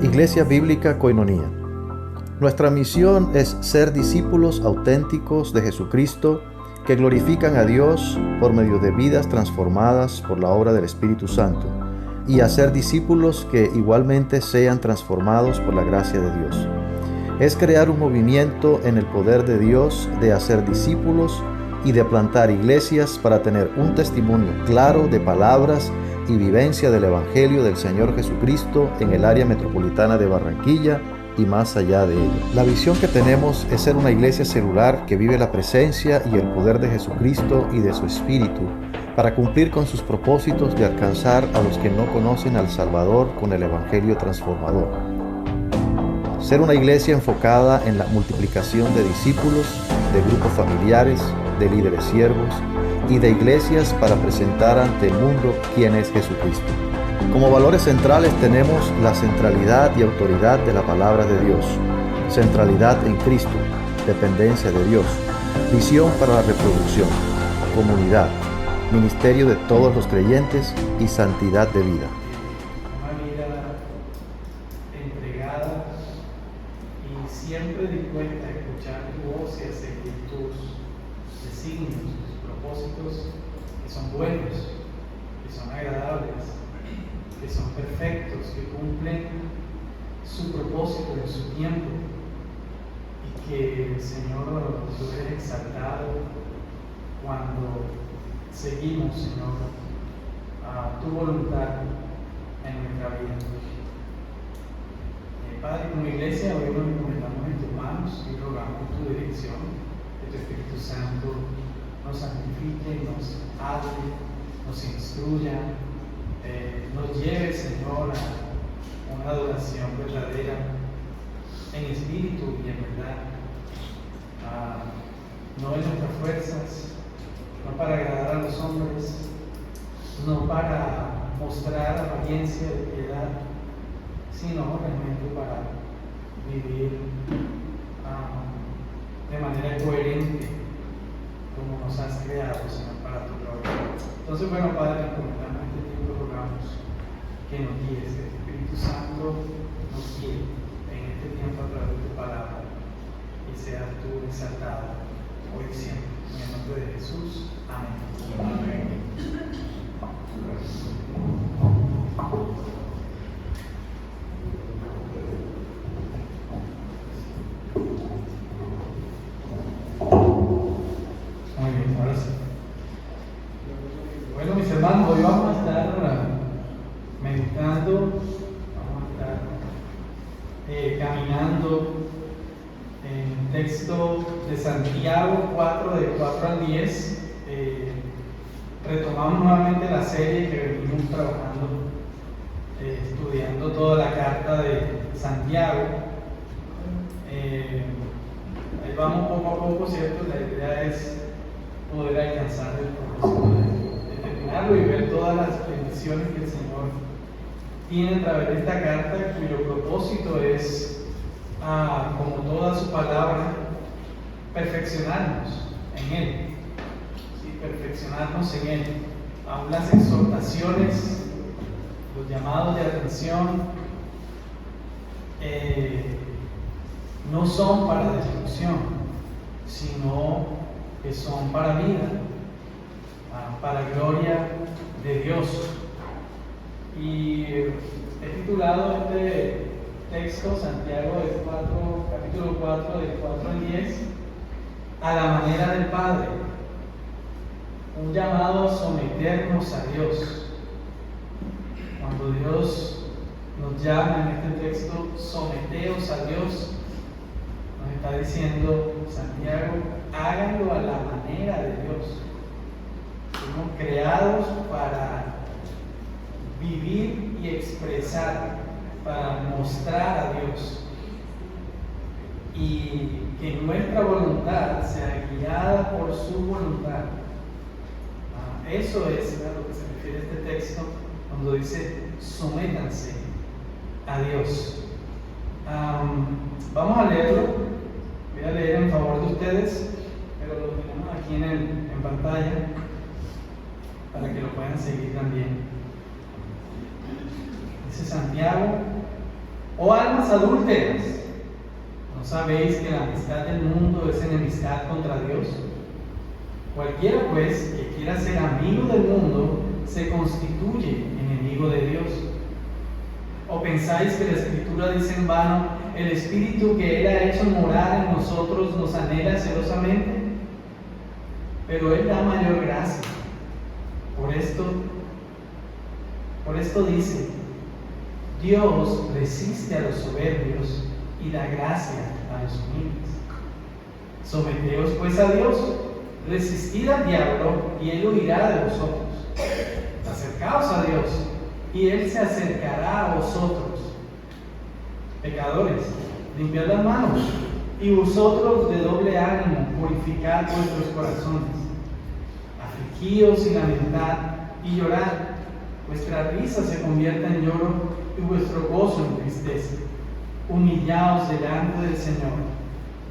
Iglesia Bíblica Koinonía. Nuestra misión es ser discípulos auténticos de Jesucristo que glorifican a Dios por medio de vidas transformadas por la obra del Espíritu Santo y hacer discípulos que igualmente sean transformados por la gracia de Dios. Es crear un movimiento en el poder de Dios de hacer discípulos y de plantar iglesias para tener un testimonio claro de palabras y vivencia del Evangelio del Señor Jesucristo en el área metropolitana de Barranquilla y más allá de ella. La visión que tenemos es ser una iglesia celular que vive la presencia y el poder de Jesucristo y de su Espíritu para cumplir con sus propósitos de alcanzar a los que no conocen al Salvador con el Evangelio transformador. Ser una iglesia enfocada en la multiplicación de discípulos, de grupos familiares, de líderes siervos y de iglesias para presentar ante el mundo quién es Jesucristo. Como valores centrales tenemos la centralidad y autoridad de la palabra de Dios, centralidad en Cristo, dependencia de Dios, visión para la reproducción, comunidad, ministerio de todos los creyentes y santidad de vida. Una vida entregada y siempre dispuesta a escuchar tu voz y a seguir tus designios, tus propósitos que son buenos, que son agradables, que son perfectos, que cumplen su propósito en su tiempo y que, Señor, tú eres exaltado cuando seguimos, Señor, a tu voluntad en nuestra vida. Padre, como iglesia, hoy nos encomendamos en tus manos y rogamos tu dirección, que tu Espíritu Santo nos santifique, nos hable, nos instruya, nos lleve, Señor, a una adoración verdadera en espíritu y en verdad, no en nuestras fuerzas, no para agradar a los hombres, no para mostrar apariencia de piedad, sino realmente para vivir de manera coherente como nos has creado, Señor, para tu gloria. Entonces, bueno, Padre, encomendamos este tiempo, rogamos que nos guíes, que el Espíritu Santo nos guíe en este tiempo a través de tu palabra y seas tú exaltado hoy y siempre. En el nombre de Jesús. Amén. Amén. Muy bien, ahora sí. Bueno, mis hermanos, hoy vamos a estar meditando, vamos a estar caminando en el texto de Santiago 4, de 4 al 10. Retomamos nuevamente la serie que venimos trabajando, estudiando toda la carta de Santiago. Ahí vamos poco a poco, ¿cierto? La idea es poder alcanzar el propósito de terminarlo y ver todas las bendiciones que el Señor tiene a través de esta carta, cuyo propósito es, como toda su palabra, perfeccionarnos en Él. ¿Sí? Perfeccionarnos en Él. Aún las exhortaciones, los llamados de atención, no son para destrucción, sino que son para vida, para gloria de Dios. Y he titulado este texto, Santiago capítulo 4, del 4 al 10, a la manera del Padre, un llamado a someternos a Dios. Cuando Dios nos llama en este texto, someteos a Dios, nos está diciendo Santiago, háganlo a la manera de Dios. Somos creados para vivir y expresar, para mostrar a Dios, y que nuestra voluntad sea guiada por su voluntad. Eso es a lo que se refiere este texto cuando dice sométanse a Dios. Vamos a leerlo. Voy a leer en favor de ustedes, pero lo tenemos aquí en pantalla para que lo puedan seguir también. Dice Santiago ¿O almas adúlteras? ¿No sabéis que la amistad del mundo es enemistad contra Dios? Cualquiera, pues, que quiera ser amigo del mundo, se constituye enemigo de Dios. ¿O pensáis que la Escritura dice en vano, el Espíritu que Él ha hecho morar en nosotros nos anhela celosamente? Pero Él da mayor gracia. Por esto dice, Dios resiste a los soberbios y da gracia a los humildes. Someteos pues a Dios, resistid al diablo y Él huirá de vosotros. Acercaos a Dios y Él se acercará a vosotros. Pecadores, limpiad las manos, y vosotros de doble ánimo, purificad vuestros corazones. Afligíos y lamentad y llorad. Vuestra risa se convierta en lloro y vuestro gozo en tristeza. Humillaos delante del Señor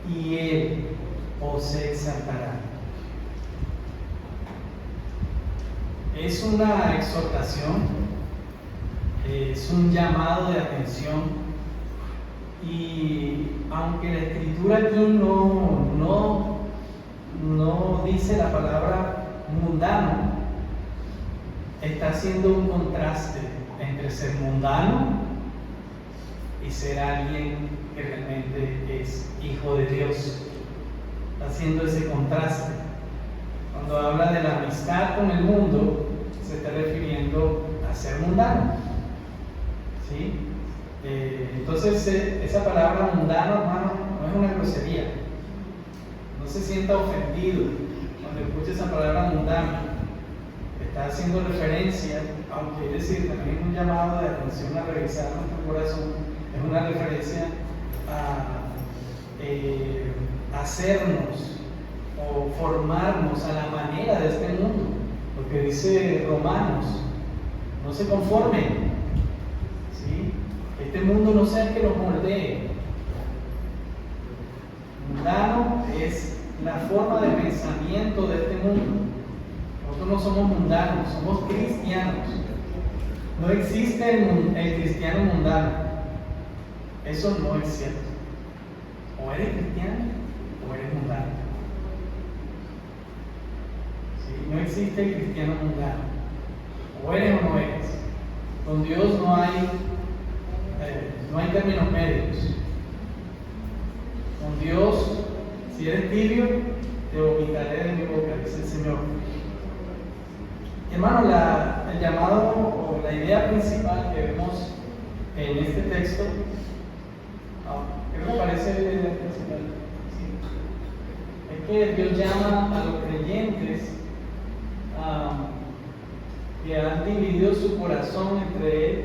y Él os exaltará. Es una exhortación, es un llamado de atención, y aunque la Escritura aquí no dice la palabra mundano, está haciendo un contraste entre ser mundano y ser alguien que realmente es hijo de Dios. Está haciendo ese contraste. Cuando habla de la amistad con el mundo, se está refiriendo a ser mundano. ¿Sí? Entonces, esa palabra mundano, hermano, no es una grosería. No se sienta ofendido cuando escuche esa palabra mundano. Está haciendo referencia, aunque es decir, también es un llamado de atención a revisar nuestro corazón, es una referencia a hacernos o formarnos a la manera de este mundo. Lo que dice Romanos, no se conformen, ¿sí? Este mundo no sea el que los moldee. Mundano es la forma de pensamiento de este mundo. Nosotros no somos mundanos, somos cristianos. No existe el cristiano mundano. Eso no es cierto. O eres cristiano o eres mundano. ¿Sí? No existe el cristiano mundano. O eres o no eres. Con Dios no hay términos medios. Con Dios, si eres tibio, te vomitaré de mi boca, dice el Señor. Hermano, el llamado o la idea principal que vemos en este texto, ¿qué me parece la idea principal? Sí. Es que Dios llama a los creyentes que han dividido su corazón entre Él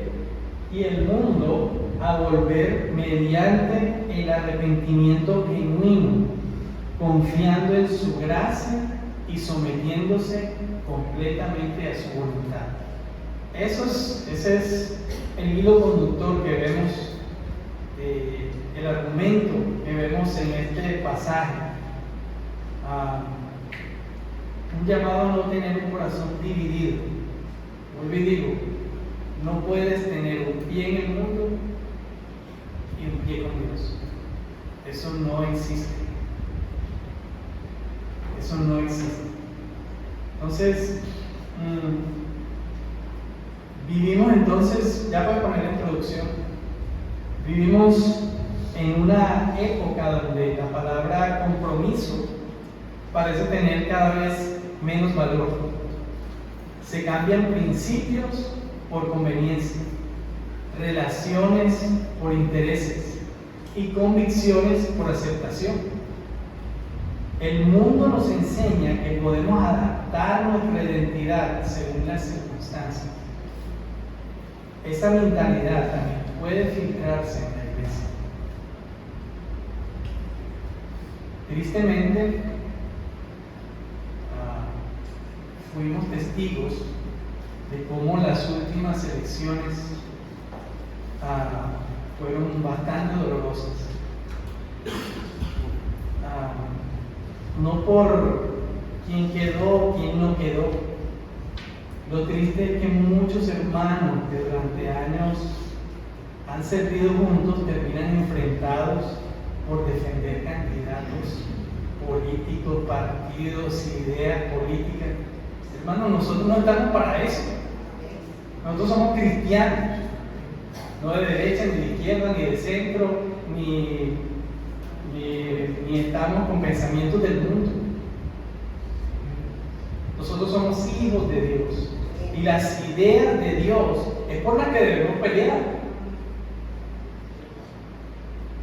y el mundo a volver mediante el arrepentimiento genuino, confiando en su gracia y sometiéndose completamente a su voluntad. Ese es el hilo conductor que vemos, el argumento que vemos en este pasaje. Un llamado a no tener un corazón dividido. Vuelvo y digo, no puedes tener un pie en el mundo y un pie con Dios. Eso no existe. Eso no existe. Entonces, vivimos entonces, ya para poner la introducción, vivimos en una época donde la palabra compromiso parece tener cada vez menos valor. Se cambian principios por conveniencia, relaciones por intereses y convicciones por aceptación. El mundo nos enseña que podemos adaptar nuestra identidad según las circunstancias. Esa mentalidad también puede filtrarse en la iglesia. Tristemente, fuimos testigos de cómo las últimas elecciones fueron bastante dolorosas. No por quién quedó, quién no quedó. Lo triste es que muchos hermanos que durante años han servido juntos terminan enfrentados por defender candidatos políticos, partidos, ideas políticas. Hermanos, nosotros no estamos para eso. Nosotros somos cristianos, no de derecha, ni de izquierda, ni de centro, ni estamos con pensamientos del mundo. Nosotros somos hijos de Dios y las ideas de Dios es por las que debemos pelear.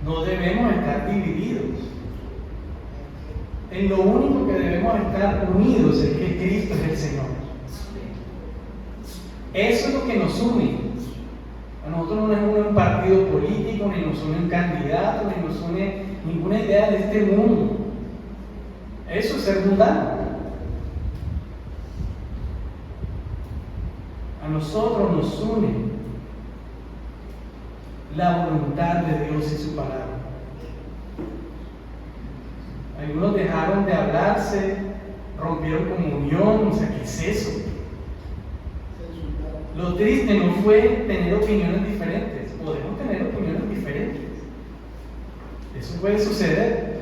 No debemos estar divididos. En lo único que debemos estar unidos es que Cristo es el Señor. Eso es lo que nos une. A nosotros no nos une un partido político, ni nos une un candidato, ni nos une ninguna idea de este mundo. Eso es ser mundano. A nosotros nos une la voluntad de Dios y su palabra. Algunos dejaron de hablarse, rompieron comunión, o sea, ¿qué es eso? Lo triste no fue tener opiniones diferentes, podemos tener opiniones diferentes, eso puede suceder.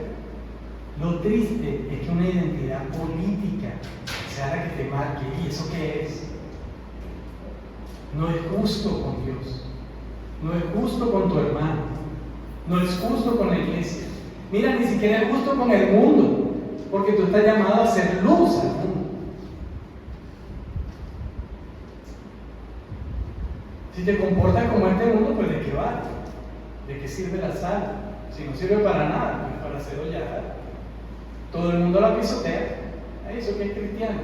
Lo triste es que una identidad política sea la que te marque. ¿Y eso qué es? No es justo con Dios, no es justo con tu hermano, no es justo con la iglesia. Mira, ni siquiera es justo con el mundo, porque tú estás llamado a ser luz al mundo. Si te comportas como este mundo, pues ¿de qué vale? ¿De qué sirve la sal? Si no sirve para nada, pues para hacer hollada. Todo el mundo la pisotea. ¿Eso qué es cristiano?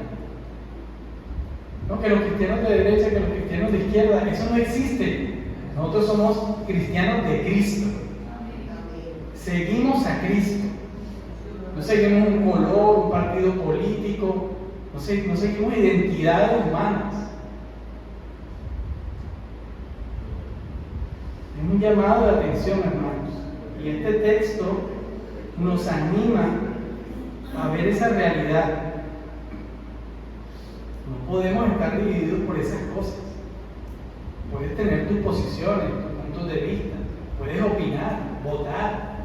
No, que los cristianos de derecha, que los cristianos de izquierda, eso no existe. Nosotros somos cristianos de Cristo. Seguimos a Cristo. No seguimos un color, un partido político, no seguimos identidades humanas. Es un llamado de atención, hermanos. Y este texto nos anima a ver esa realidad. No podemos estar divididos por esas cosas. Puedes tener tus posiciones, tus puntos de vista, puedes opinar, votar,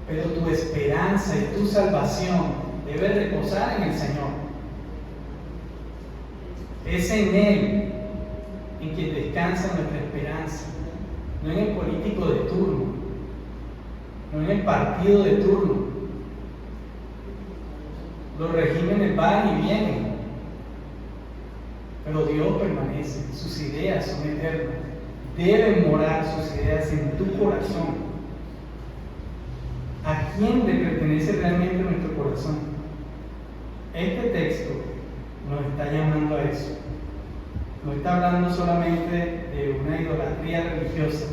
pero tu esperanza y tu salvación debe reposar en el Señor. Es en Él en quien descansa nuestra esperanza, no en el político de turno, no en el partido de turno. Los regímenes van y vienen, pero Dios permanece, sus ideas son eternas. Deben morar sus ideas en tu corazón. ¿A quién le pertenece realmente nuestro corazón? Este texto nos está llamando a eso. No está hablando solamente de una idolatría religiosa.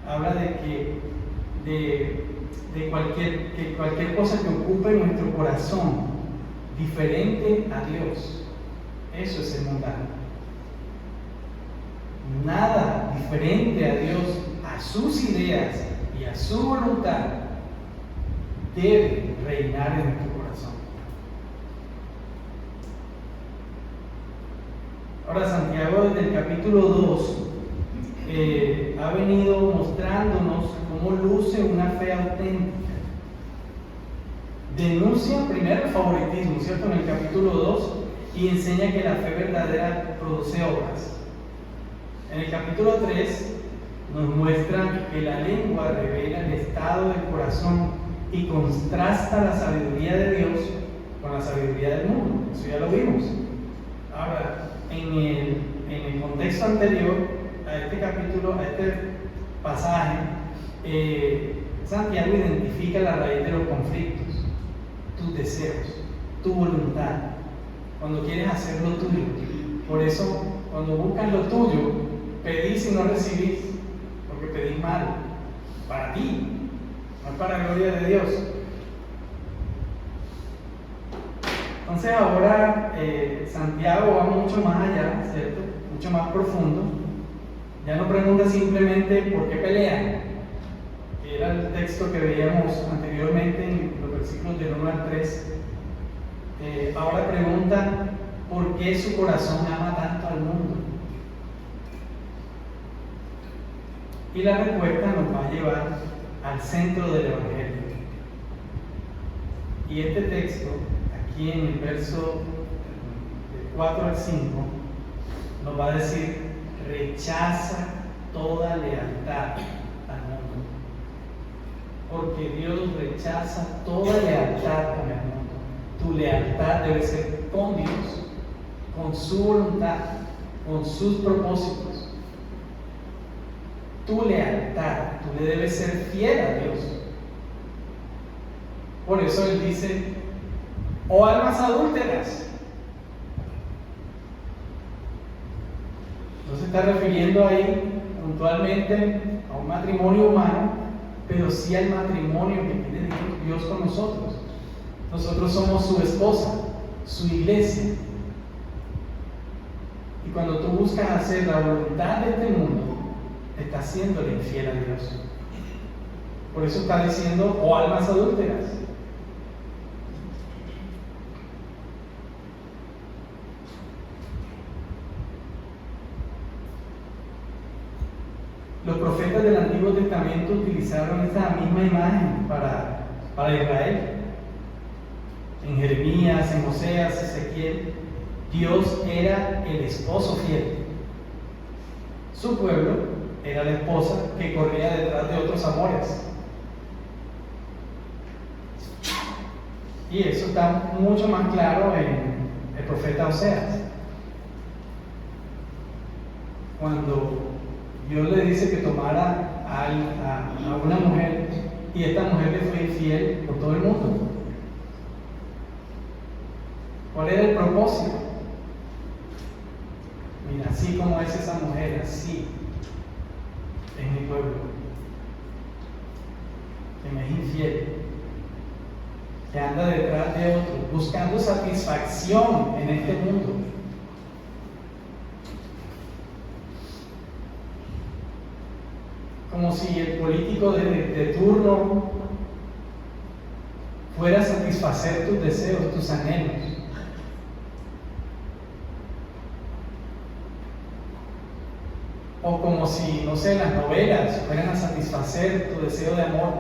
Habla de que cualquier cosa que ocupe nuestro corazón diferente a Dios, eso es el mundano. Nada diferente a Dios, a sus ideas y a su voluntad debe reinar en nuestro corazón. Ahora, Santiago desde el capítulo 2 ha venido mostrándonos cómo luce una fe auténtica. Denuncia primero el favoritismo, ¿cierto? En el capítulo 2, y enseña que la fe verdadera produce obras. En el capítulo 3 nos muestra que la lengua revela el estado del corazón y contrasta la sabiduría de Dios con la sabiduría del mundo. Eso ya lo vimos. Ahora, en el contexto anterior a este capítulo, a este pasaje, Santiago identifica la raíz de los conflictos, tus deseos, tu voluntad, cuando quieres hacer lo tuyo. Por eso, cuando buscas lo tuyo, pedís y no recibís, porque pedís mal, para ti, no es para la gloria de Dios. Entonces ahora Santiago va mucho más allá, ¿cierto? Mucho más profundo. Ya no pregunta simplemente por qué pelean, que era el texto que veíamos anteriormente en los versículos del 1 al 3. Ahora pregunta por qué su corazón ama tanto al mundo. Y la respuesta nos va a llevar al centro del Evangelio. Y este texto, aquí en el verso del 4 al 5, nos va a decir: rechaza toda lealtad al mundo. Porque Dios rechaza toda lealtad con el mundo. Tu lealtad debe ser con Dios, con su voluntad, con sus propósitos. Tu lealtad, tú le debes ser fiel a Dios. Por eso Él dice: oh almas adúlteras. No se está refiriendo ahí puntualmente a un matrimonio humano, pero sí al matrimonio que tiene Dios con nosotros. Nosotros somos su esposa, su iglesia. Y cuando tú buscas hacer la voluntad de este mundo, estás siéndole infiel a Dios. Por eso está diciendo: oh almas adúlteras. Los profetas del Antiguo Testamento utilizaron esta misma imagen para Israel. En Jeremías, en Oseas, Ezequiel, Dios era el esposo fiel. Su pueblo era la esposa que corría detrás de otros amores. Y eso está mucho más claro en el profeta Oseas. Cuando Dios le dice que tomara a una mujer, y esta mujer le fue infiel por todo el mundo. ¿Cuál era el propósito? Mira, así como es esa mujer, así es mi pueblo, que me es infiel, que anda detrás de otro, buscando satisfacción en este mundo. Como si el político de turno fuera a satisfacer tus deseos, tus anhelos. O como si, no sé, las novelas fueran a satisfacer tu deseo de amor.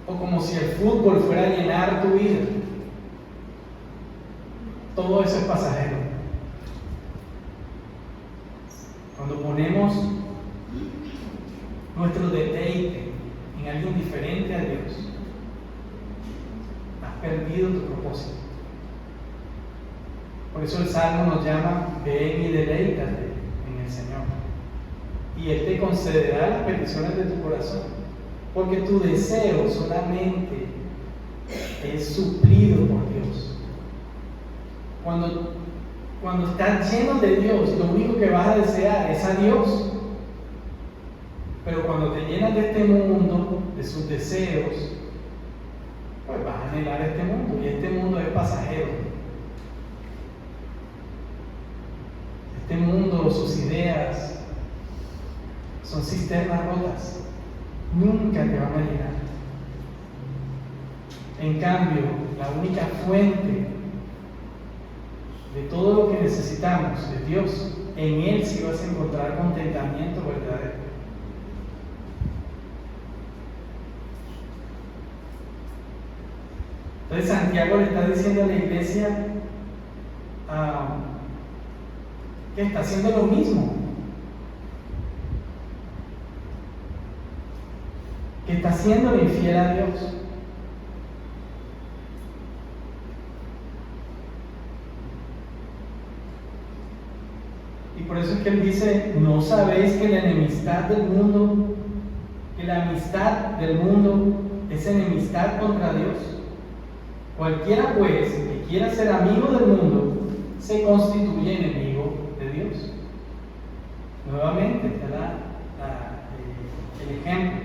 O como si el fútbol fuera a llenar tu vida. Todo eso es pasajero. Cuando ponemos nuestro deleite en alguien diferente a Dios, has perdido tu propósito. Por eso el Salmo nos llama: ven y deleítate en el Señor, y Él te concederá las peticiones de tu corazón, porque tu deseo solamente es suplido por Dios. Cuando estás lleno de Dios, lo único que vas a desear es a Dios. Pero cuando te llenas de este mundo, de sus deseos, pues vas a anhelar este mundo, y este mundo es pasajero. Este mundo, sus ideas, son cisternas rotas, nunca te van a llenar. En cambio, la única fuente de todo lo que necesitamos es Dios. En Él sí vas a encontrar contentamiento verdadero. Entonces Santiago le está diciendo a la iglesia que está haciendo lo mismo, que está haciendo infiel a Dios. Y por eso es que él dice: ¿no sabéis que la amistad del mundo es enemistad contra Dios? Cualquiera pues que quiera ser amigo del mundo se constituye enemigo de Dios. Nuevamente está el ejemplo,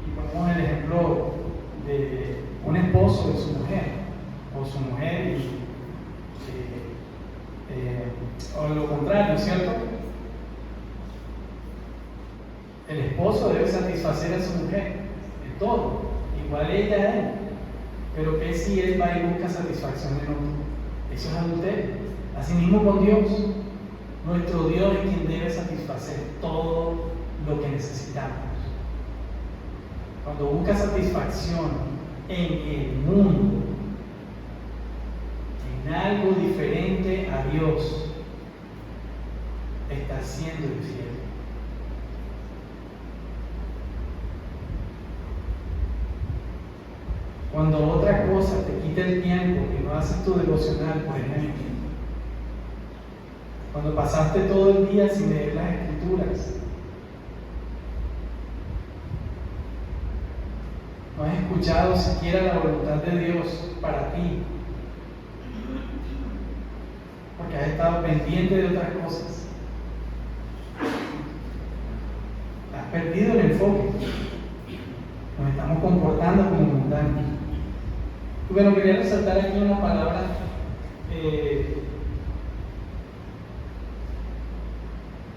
y ponemos el ejemplo de un esposo y su mujer, o su mujer o lo contrario, ¿cierto? El esposo debe satisfacer a su mujer en todo, igual ella a él, pero que si él va y busca satisfacción en otro, eso es adulterio. Asimismo con Dios, Nuestro Dios es quien debe satisfacer todo lo que necesitamos. Cuando buscas satisfacción en el mundo, en algo diferente a Dios, estás siendo infiel. Cuando otra cosa te quita el tiempo que no haces tu devocional, por ejemplo, cuando pasaste todo el día sin leer las Escrituras, no has escuchado siquiera la voluntad de Dios para ti, porque has estado pendiente de otras cosas, has perdido el enfoque, nos estamos comportando como mundanos. Y bueno, quería resaltar aquí una palabra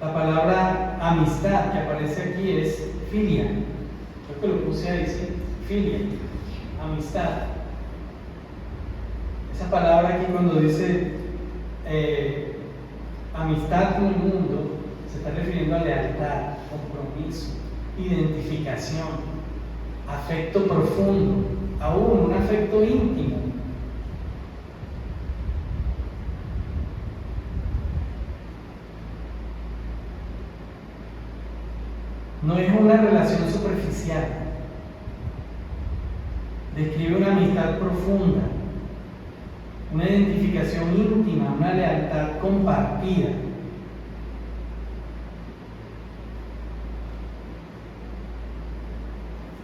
la palabra amistad que aparece aquí es filia. Creo que lo puse ahí, ¿sí? Filia, amistad. Esa palabra aquí cuando dice amistad con el mundo, se está refiriendo a lealtad, compromiso, identificación, afecto profundo, aún un afecto íntimo. No es una relación superficial. Describe una amistad profunda, una identificación íntima, una lealtad compartida.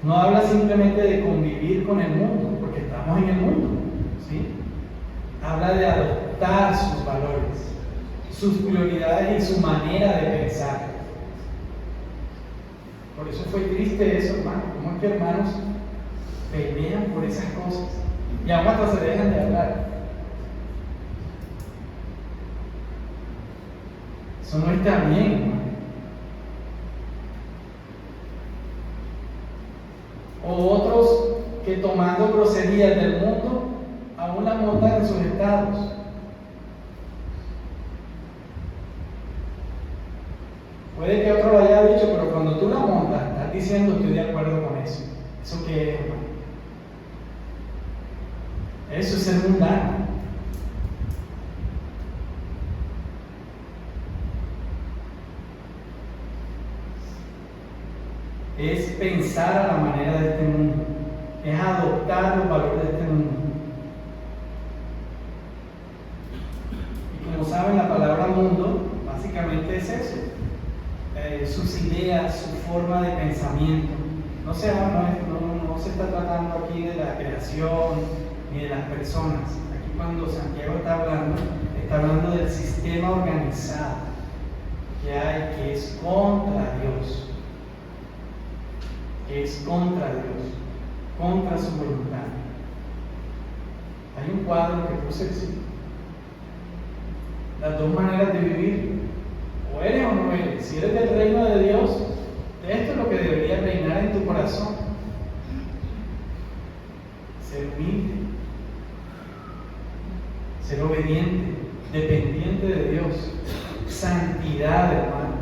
No habla simplemente de convivir con el mundo, porque estamos en el mundo, ¿sí? Habla de adoptar sus valores, sus prioridades y su manera de pensar. Por eso fue triste eso, hermano. Como es que hermanos pelean por esas cosas y aún hasta se dejan de hablar? Eso no está bien, hermano. O otros que tomando groserías del mundo aún la montan en sus estados. Puede que otro lo haya dicho, pero cuando tú la montas, estás diciendo estoy de acuerdo con eso. ¿Eso qué es, hermano? Eso es ser mundano. Es pensar a la manera de este mundo. Es adoptar los valores de este mundo. Y como saben, la palabra mundo básicamente es eso. Sus ideas, su forma de pensamiento. No se está tratando aquí de la creación ni de las personas. Aquí cuando Santiago está hablando del sistema organizado que hay, que es contra Dios. Que es contra Dios, contra su voluntad. Hay un cuadro que puse así. Las dos maneras de vivir. O eres o no eres. Si eres del reino de Dios, esto es lo que debería reinar en tu corazón. Ser humilde, ser obediente, dependiente de Dios. Santidad, hermano.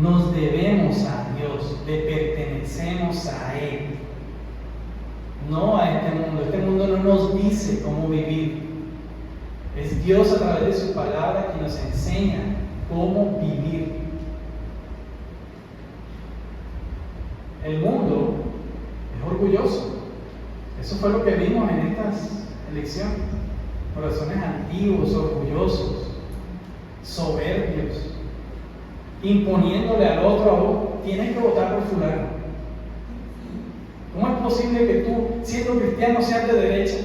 Nos debemos a Dios, le pertenecemos a Él, no a este mundo. Este mundo no nos dice cómo vivir. Es Dios a través de su palabra que nos enseña cómo vivir. El mundo es orgulloso. Eso fue lo que vimos en estas elecciones. Corazones antiguos, orgullosos, soberbios, imponiéndole al otro, tienes que votar por fulano. ¿Cómo es posible que tú, siendo cristiano, seas de derecha?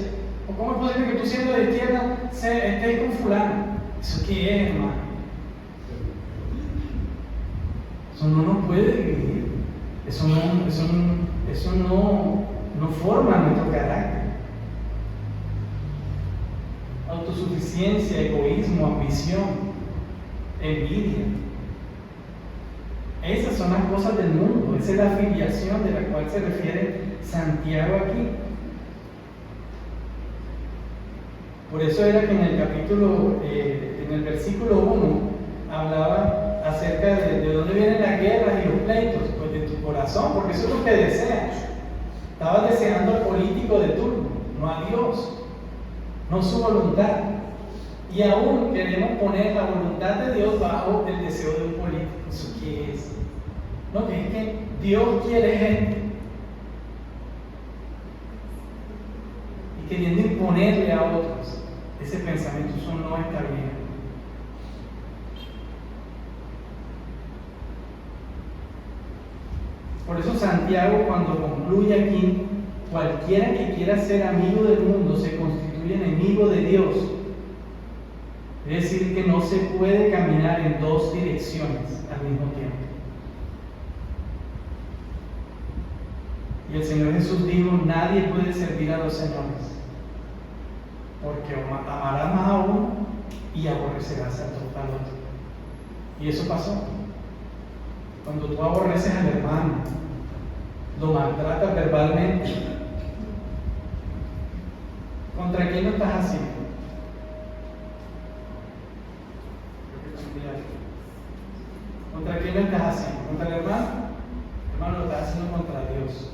¿O cómo es posible que tú, siendo de izquierda, estés con fulano? ¿Eso qué es, hermano? Eso no nos puede dividir. Eso no forma nuestro carácter. Autosuficiencia, egoísmo, ambición, envidia. Esas son las cosas del mundo. Esa es la filiación de la cual se refiere Santiago aquí. Por eso era que en el capítulo, en el versículo 1, hablaba acerca de dónde vienen las guerras y los pleitos, pues de tu corazón, porque eso es lo que deseas. Estabas deseando al político de turno, no a Dios, no su voluntad. Y aún queremos poner la voluntad de Dios bajo el deseo de un político. ¿Eso qué es? No, que es que Dios quiere gente. Y queriendo imponerle a otros ese pensamiento, eso no está bien. Por eso Santiago, cuando concluye aquí, cualquiera que quiera ser amigo del mundo se constituye enemigo de Dios. Es decir, que no se puede caminar en dos direcciones al mismo tiempo. Y el Señor Jesús dijo, nadie puede servir a dos señores, porque amarás más a uno y aborrecerás al otro. Y eso pasó. Cuando tú aborreces al hermano, lo maltratas verbalmente, ¿contra quién lo estás haciendo? ¿Contra quién lo estás haciendo? ¿Contra el hermano? Hermano, lo estás haciendo contra Dios.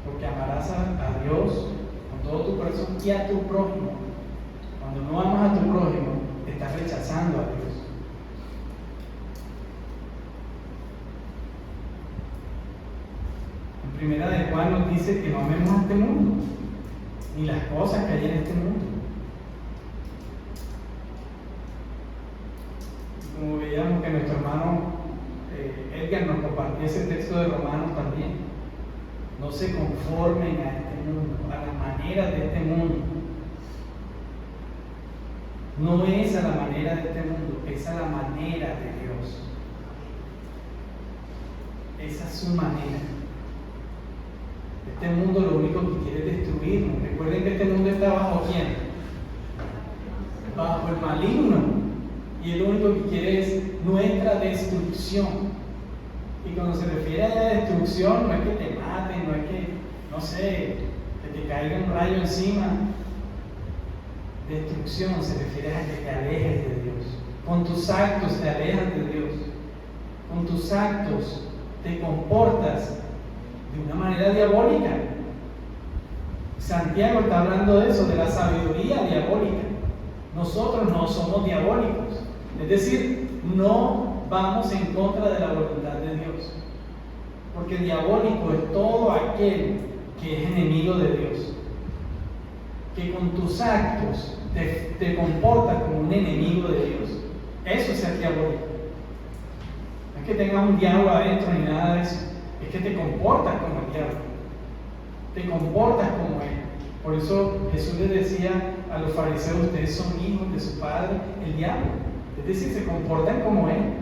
Porque amarás a Dios con todo tu corazón y a tu prójimo. Cuando no amas a tu prójimo, estás rechazando a Dios. En Primera de Juan nos dice que no amemos a este mundo, ni las cosas que hay en este mundo. Como veíamos que nuestro hermano Edgar nos compartió ese texto de Romanos también. No se conformen a este mundo, a la manera de este mundo. No es a la manera de este mundo, es a la manera de Dios. Esa es su manera. Este mundo lo único que quiere es destruirnos. Recuerden que este mundo está bajo ¿quién? Bajo el maligno. Y él lo único que quiere es nuestra destrucción. Y cuando se refiere a la destrucción, no es que te maten, no es que, no sé, que te caiga un rayo encima. Destrucción se refiere a que te alejes de Dios. Con tus actos te alejas de Dios. Con tus actos te comportas de una manera diabólica. Santiago está hablando de eso, de la sabiduría diabólica. Nosotros no somos diabólicos. Es decir, no vamos en contra de la voluntad de Dios. Porque diabólico es todo aquel que es enemigo de Dios. Que con tus actos te comportas como un enemigo de Dios. Eso es ser diabólico. No es que tengas un diablo adentro ni nada de eso. Es que te comportas como el diablo. Te comportas como él. Por eso Jesús les decía a los fariseos, ustedes son hijos de su padre, el diablo. Es decir, se comportan como él.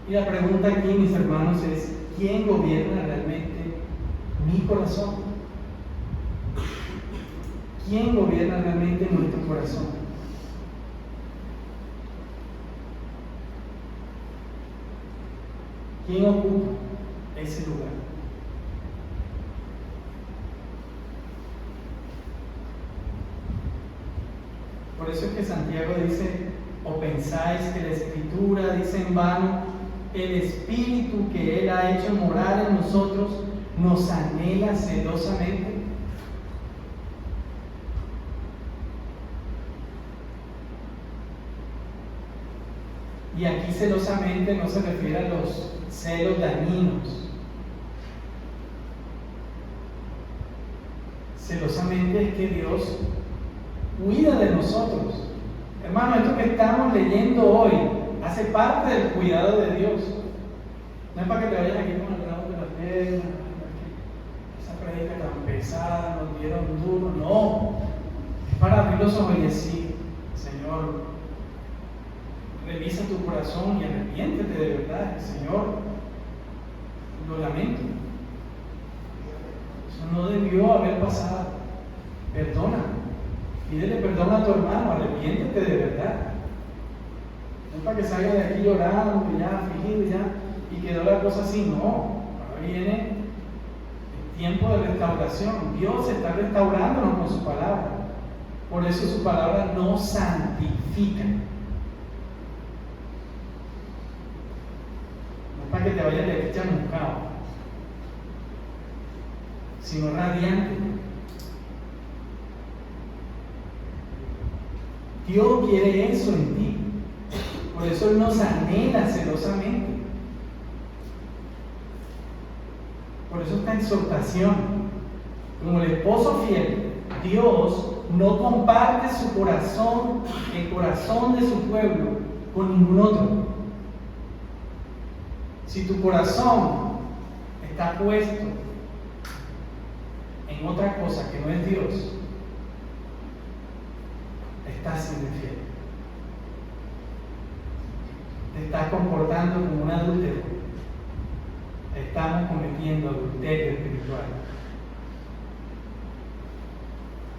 Y la pregunta aquí, mis hermanos, es ¿quién gobierna realmente mi corazón? ¿Quién gobierna realmente nuestro corazón? ¿Quién ocupa ese lugar? Por eso es que Santiago dice, o pensáis que la Escritura dice en vano, el Espíritu que Él ha hecho morar en nosotros nos anhela celosamente. Y aquí celosamente no se refiere a los celos dañinos. Celosamente es que Dios cuida de nosotros. Hermano, esto que estamos leyendo hoy hace parte del cuidado de Dios. No es para que te vayas aquí con el rabo de la pierna, esa predica tan pesada, nos dieron duro. No, es para abrir los ojos y decir, Señor, revisa tu corazón y arrepiéntete de verdad. Señor, lo lamento. Eso no debió haber pasado. Perdona. Pídele perdón a tu hermano, arrepiéntete de verdad. No es para que salga de aquí llorando, ya afligido, ya, y quedó la cosa así. No, ahora viene tiempo de restauración. Dios está restaurándonos con su palabra. Por eso su palabra nos santifica. No es para que te vayas de aquí chamuscado, sino radiante. Dios quiere eso en ti. Por eso Él nos anhela celosamente. Por eso esta exhortación, como el esposo fiel, Dios no comparte su corazón, el corazón de su pueblo, con ningún otro. Si tu corazón está puesto en otra cosa que no es Dios, estás siendo infiel. Te estás comportando como un adúltero. Estamos cometiendo adulterio espiritual.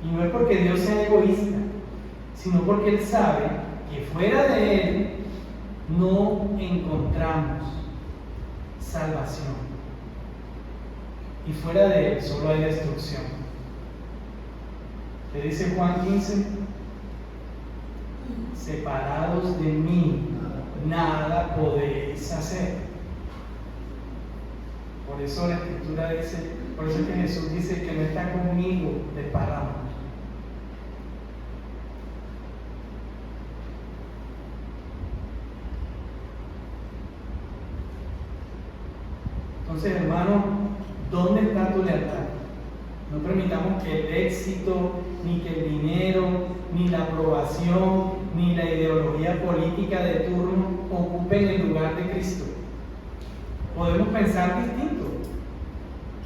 Y no es porque Dios sea egoísta, sino porque Él sabe que fuera de Él no encontramos salvación. Y fuera de Él solo hay destrucción. ¿Qué dice Juan 15? Separados de mí, nada podéis hacer. Por eso la Escritura dice, por eso es que Jesús dice que no está conmigo desparramos. Entonces, hermano, ¿dónde está tu lealtad? No permitamos que el éxito, ni que el dinero, ni la aprobación, ni la ideología política de turno ocupen el lugar de Cristo. Podemos pensar distinto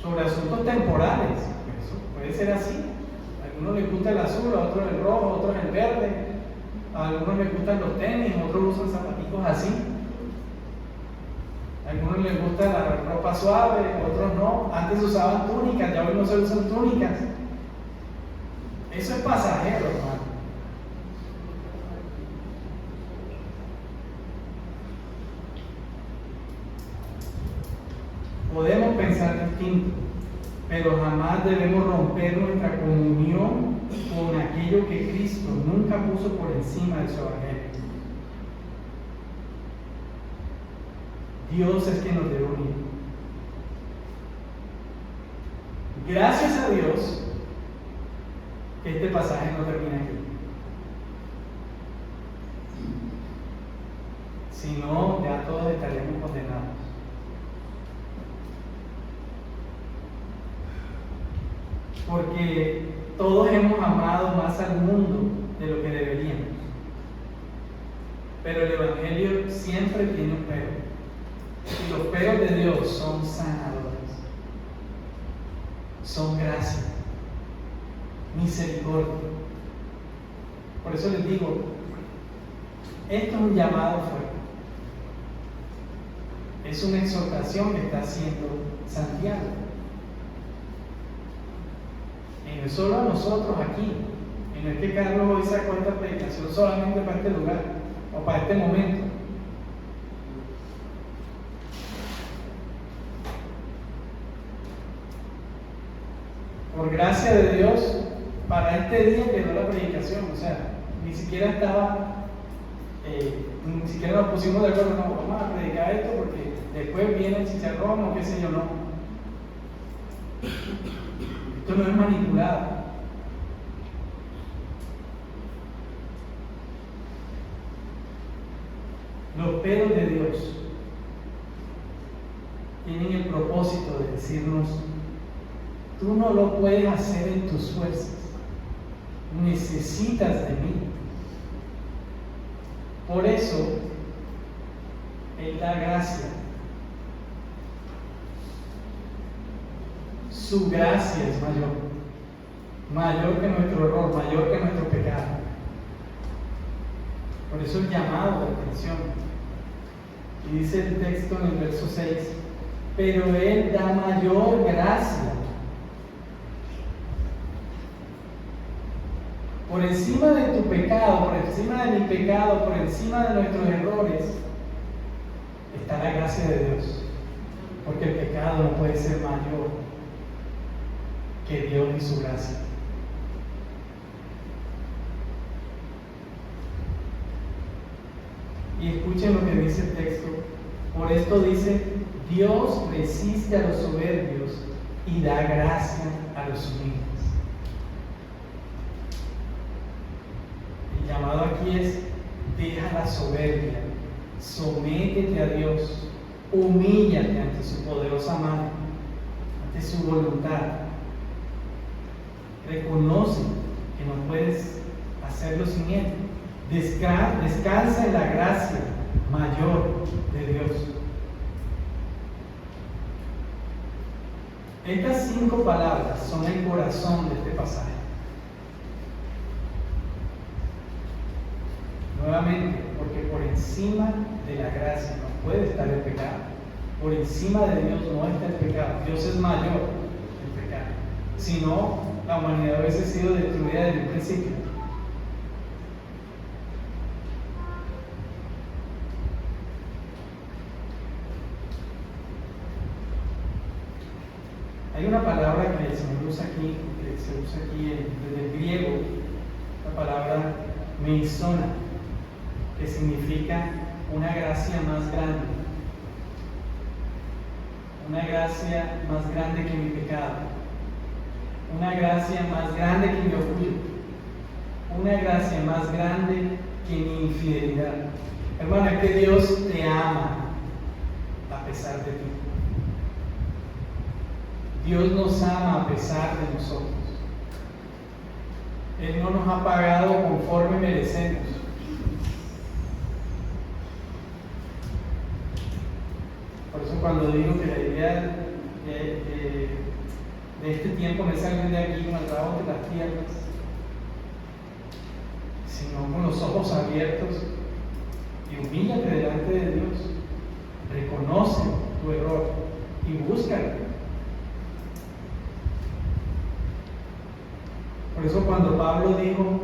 sobre asuntos temporales. Eso puede ser así. A algunos les gusta el azul, a otros el rojo, a otros el verde. A algunos les gustan los tenis, a otros usan zapaticos así. A algunos les gusta la ropa suave, a otros no. Antes usaban túnicas, ya hoy no se usan túnicas. Eso es pasajero, hermano. Podemos pensar distinto, pero jamás debemos romper nuestra comunión con aquello que Cristo nunca puso por encima de su evangelio. Dios es quien nos debe unir. Gracias a Dios que este pasaje no termina aquí. Si no, ya todos estaríamos condenados. Porque todos hemos amado más al mundo de lo que deberíamos. Pero el Evangelio siempre tiene un pero. Y los peros de Dios son sanadores, son gracia, misericordia. Por eso les digo, esto es un llamado fuerte. Es una exhortación que está haciendo Santiago. Y no solo a nosotros aquí. Y no es que Carlos hoy sacó esta predicación solamente para este lugar o para este momento. Por gracia de Dios, para este día quedó la predicación. O sea, ni siquiera estaba, ni siquiera nos pusimos de acuerdo, no, vamos a predicar esto porque después viene el chicharrón o qué sé yo, no. Esto no es manipulado. Los peros de Dios tienen el propósito de decirnos: tú no lo puedes hacer en tus fuerzas, necesitas de mí. Por eso, Él da gracia. Su gracia es mayor que nuestro error, mayor que nuestro pecado. Por eso el llamado de atención. Y dice el texto en el verso 6, pero Él da mayor gracia. Por encima de tu pecado, por encima de mi pecado, por encima de nuestros errores, está la gracia de Dios. Porque el pecado no puede ser mayor que Dios y su gracia. Y escuchen lo que dice el texto. Por esto dice: Dios resiste a los soberbios y da gracia a los humildes. El llamado aquí es: deja la soberbia, sométete a Dios, humíllate ante su poderosa mano, ante su voluntad. Reconoce que no puedes hacerlo sin Él. Descansa en la gracia mayor de Dios. Estas 5 palabras son el corazón de este pasaje. Nuevamente, porque por encima de la gracia no puede estar el pecado. Por encima de Dios no está el pecado. Dios es mayor que el pecado. Si no, la humanidad hubiese sido destruida desde el principio. Hay una palabra que se usa aquí desde el griego, la palabra meisona, que significa una gracia más grande. Una gracia más grande que mi pecado. Una gracia más grande que mi orgullo. Una gracia más grande que mi infidelidad. Hermano, es que Dios te ama a pesar de ti. Dios nos ama a pesar de nosotros. Él no nos ha pagado conforme merecemos. Por eso cuando digo que la idea de este tiempo no es salir de aquí con el rabo de las piernas, sino con los ojos abiertos, y humíllate delante de Dios. Reconoce tu error y búscalo. Por eso cuando Pablo dijo,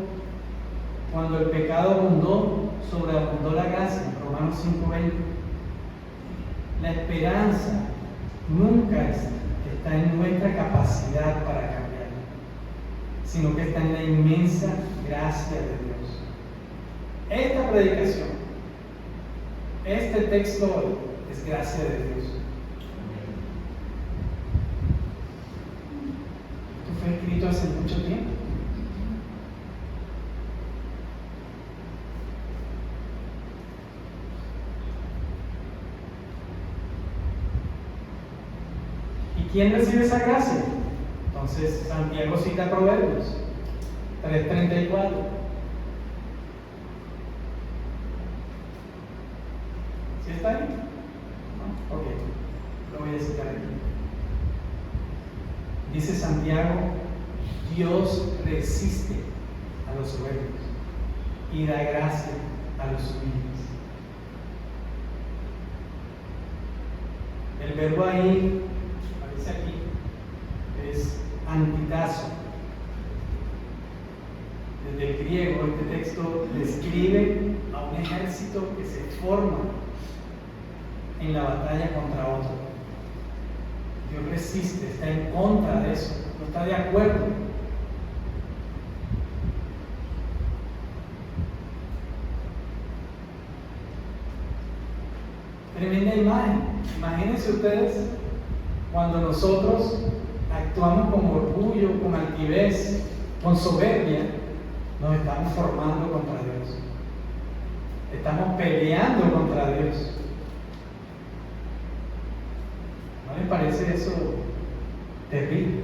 cuando el pecado abundó, sobreabundó la gracia, en Romanos 5:20, la esperanza nunca está en nuestra capacidad para cambiar, sino que está en la inmensa gracia de Dios. Esta predicación, este texto hoy, es gracia de Dios. Esto fue escrito hace mucho tiempo. ¿Quién recibe esa gracia? Entonces Santiago cita Proverbios 3:34. ¿Sí está ahí? ¿No? Ok, lo voy a citar aquí. Dice Santiago: Dios resiste a los soberbios y da gracia a los humildes. El verbo ahí aquí es antitazo. Desde el griego, este texto describe a un ejército que se forma en la batalla contra otro. Dios resiste, está en contra de eso, no está de acuerdo. Tremenda imagen. Imagínense ustedes cuando nosotros actuamos con orgullo, con altivez, con soberbia, nos estamos formando contra Dios. Estamos peleando contra Dios. ¿No les parece eso terrible?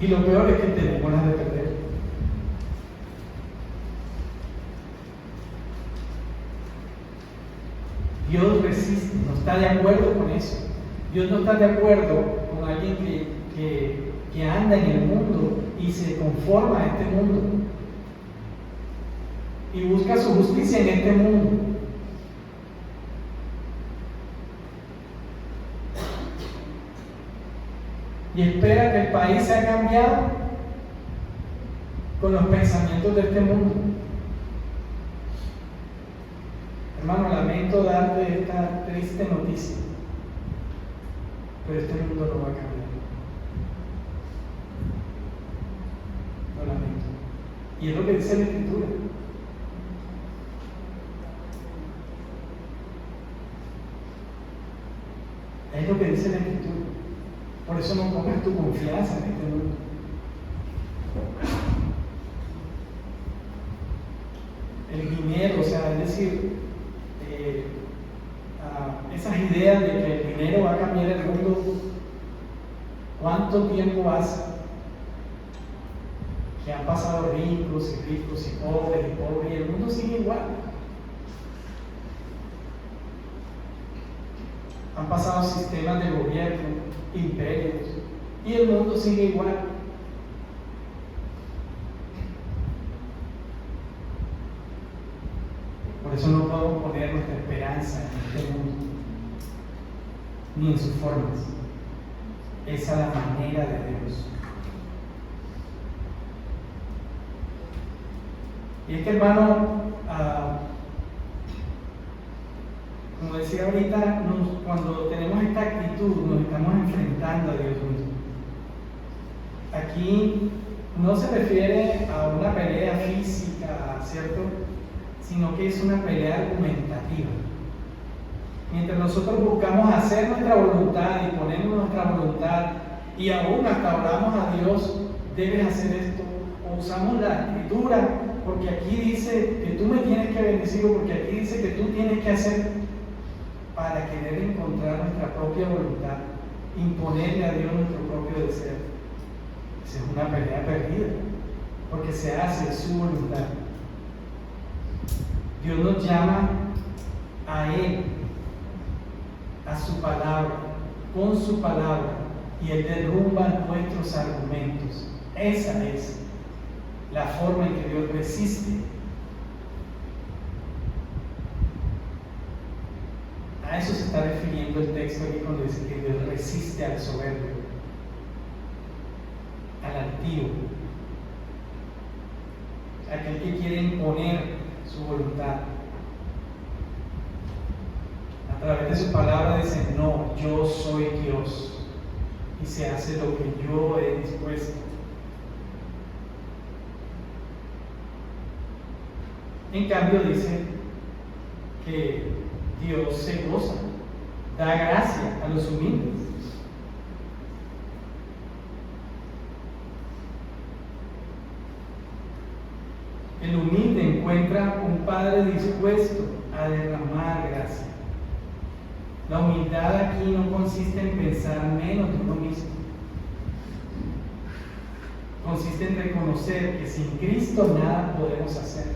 Y lo peor es que tenemos las de perder. Dios resiste, no está de acuerdo con eso. Dios no está de acuerdo con alguien que anda en el mundo y se conforma a este mundo y busca su justicia en este mundo. Y espera que el país sea cambiado con los pensamientos de este mundo. Hermano, lamento darte esta triste noticia, pero este mundo no va a cambiar. Lo lamento. Y es lo que dice la Escritura. Es lo que dice la Escritura. Por eso no pongas tu confianza en este mundo. El dinero, o sea, es decir, esas ideas de que el dinero va a cambiar el mundo, ¿cuánto tiempo hace que han pasado ricos y pobres y el mundo sigue igual? Han pasado sistemas de gobierno, imperios, y el mundo sigue igual. Por eso no podemos poner nuestra esperanza en este mundo, ni en sus formas. Esa es la manera de Dios. Y es que, hermano, como decía ahorita, cuando tenemos esta actitud, nos estamos enfrentando a Dios mismo. Aquí no se refiere a una pelea física, ¿cierto? Sino que es una pelea argumentativa. Mientras nosotros buscamos hacer nuestra voluntad y ponemos nuestra voluntad y aún hasta oramos a Dios, debes hacer esto, o usamos la Escritura, porque aquí dice que tú me tienes que bendecir, o porque aquí dice que tú tienes que hacer, para querer encontrar nuestra propia voluntad, imponerle a Dios nuestro propio deseo. Esa es una pelea perdida, porque se hace su voluntad. Dios nos llama a Él, a su palabra, con su palabra, y Él derrumba nuestros argumentos. Esa es la forma en que Dios resiste. A eso se está refiriendo el texto aquí cuando dice que Dios resiste al soberbio, al altivo, aquel que quiere imponer su voluntad. A través de su palabra dice: no, yo soy Dios, y se hace lo que yo he dispuesto. En cambio dice que Dios se goza, da gracia a los humildes. El humilde encuentra un Padre dispuesto a derramar gracia. La humildad aquí no consiste en pensar menos de uno mismo. Consiste en reconocer que sin Cristo nada podemos hacer.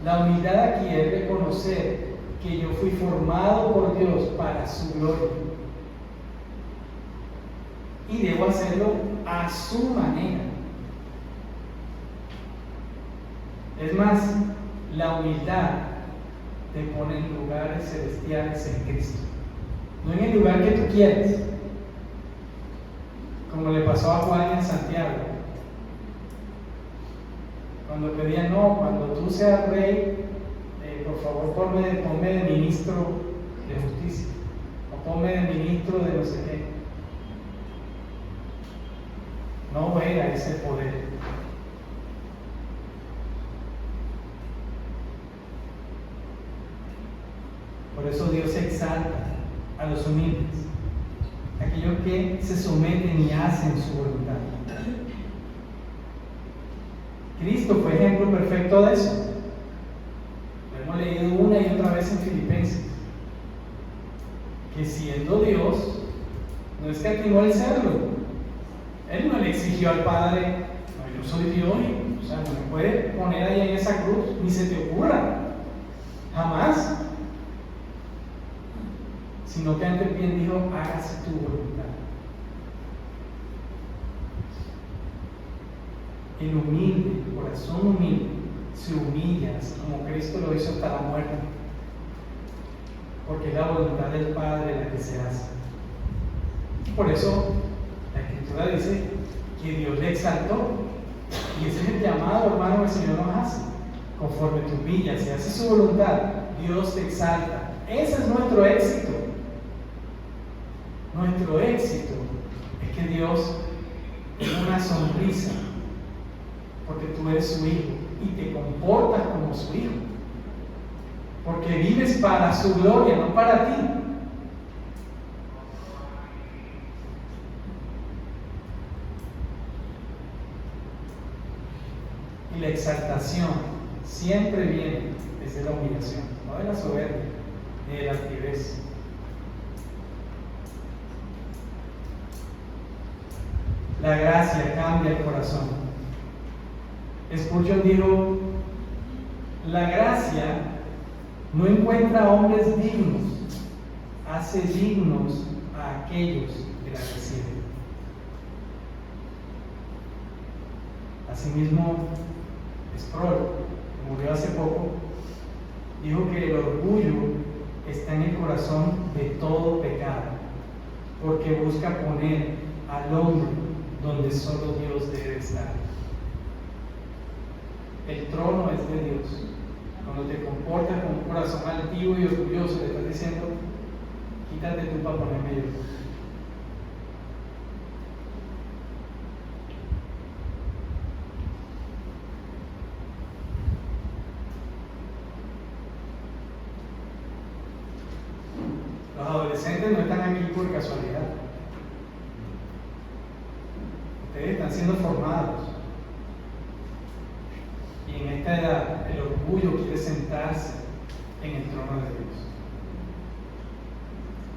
La humildad aquí es reconocer que yo fui formado por Dios para su gloria y debo hacerlo a su manera. Es más, la humildad te pone en lugares celestiales en Cristo, no en el lugar que tú quieres, como le pasó a Juan en Santiago, cuando pedía: no, cuando tú seas rey, por favor ponme de ministro de justicia, o ponme de ministro de no sé qué. No era ese poder. Por eso Dios exalta a los humildes, aquellos que se someten y hacen su voluntad. Cristo fue ejemplo perfecto de eso. Lo hemos leído una y otra vez en Filipenses, que siendo Dios, no escatimó el serlo. Él no le exigió al Padre: no, yo soy Dios, o sea, no me puedes poner ahí en esa cruz, ni se te ocurra, jamás. Sino que antes bien dijo: hágase tu voluntad. El humilde, el corazón humilde, se humilla, así como Cristo lo hizo hasta la muerte, porque es la voluntad del Padre la que se hace. Por eso la Escritura dice que Dios le exaltó, y ese es el llamado, hermano, que el Señor nos hace. Conforme te humillas y haces su voluntad, Dios te exalta. Ese es nuestro éxito. Nuestro éxito es que Dios tiene una sonrisa porque tú eres su hijo y te comportas como su hijo. Porque vives para su gloria, no para ti. Y la exaltación siempre viene desde la humillación, no de la soberbia ni de la altivez. La gracia cambia el corazón. Spurgeon dijo: la gracia no encuentra hombres dignos, hace dignos a aquellos que la reciben. Asimismo, Sproul, que murió hace poco, dijo que el orgullo está en el corazón de todo pecado, porque busca poner al hombre donde solo Dios debe estar. El trono es de Dios. Cuando te comportas con un corazón altivo y orgulloso, le estás diciendo: quítate tú para ponerme yo. Los adolescentes no están aquí por casualidad. Ustedes están siendo formados. Y en esta edad el orgullo quiere sentarse en el trono de Dios.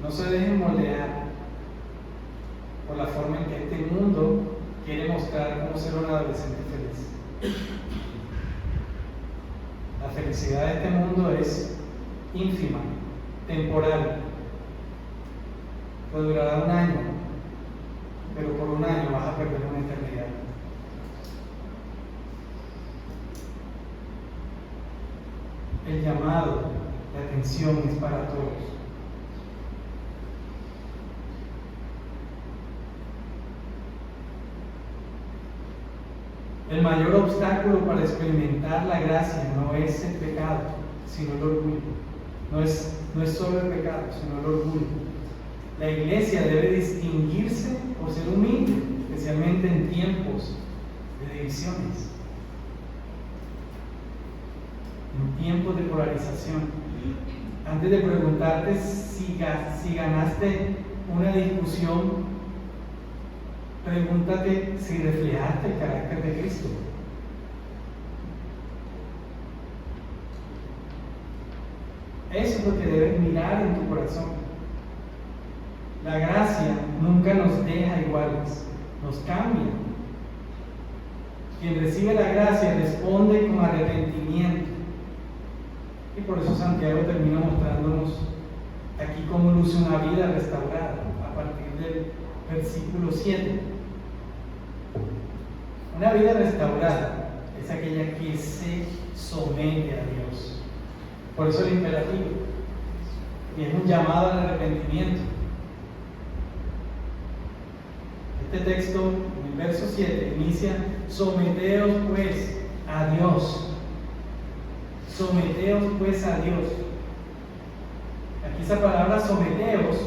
No se dejen moldear por la forma en que este mundo quiere mostrar cómo ser un adolescente feliz. La felicidad de este mundo es ínfima, temporal. Puede durar un año, pero por un año vas a perder una eternidad. El llamado de atención es para todos. El mayor obstáculo para experimentar la gracia no es el pecado, sino el orgullo. No es solo el pecado, sino el orgullo. La iglesia debe distinguirse por ser humilde, especialmente en tiempos de divisiones, en tiempos de polarización. Antes de preguntarte si ganaste una discusión, pregúntate si reflejaste el carácter de Cristo. Eso es lo que debes mirar en tu corazón. La gracia nunca nos deja iguales, nos cambia. Quien recibe la gracia responde con arrepentimiento. Y por eso Santiago termina mostrándonos aquí cómo luce una vida restaurada a partir del versículo 7. Una vida restaurada es aquella que se somete a Dios. Por eso el imperativo. Y es un llamado al arrepentimiento. Este texto, en el verso 7, inicia: someteos pues a Dios. Someteos pues a Dios. Aquí esa palabra someteos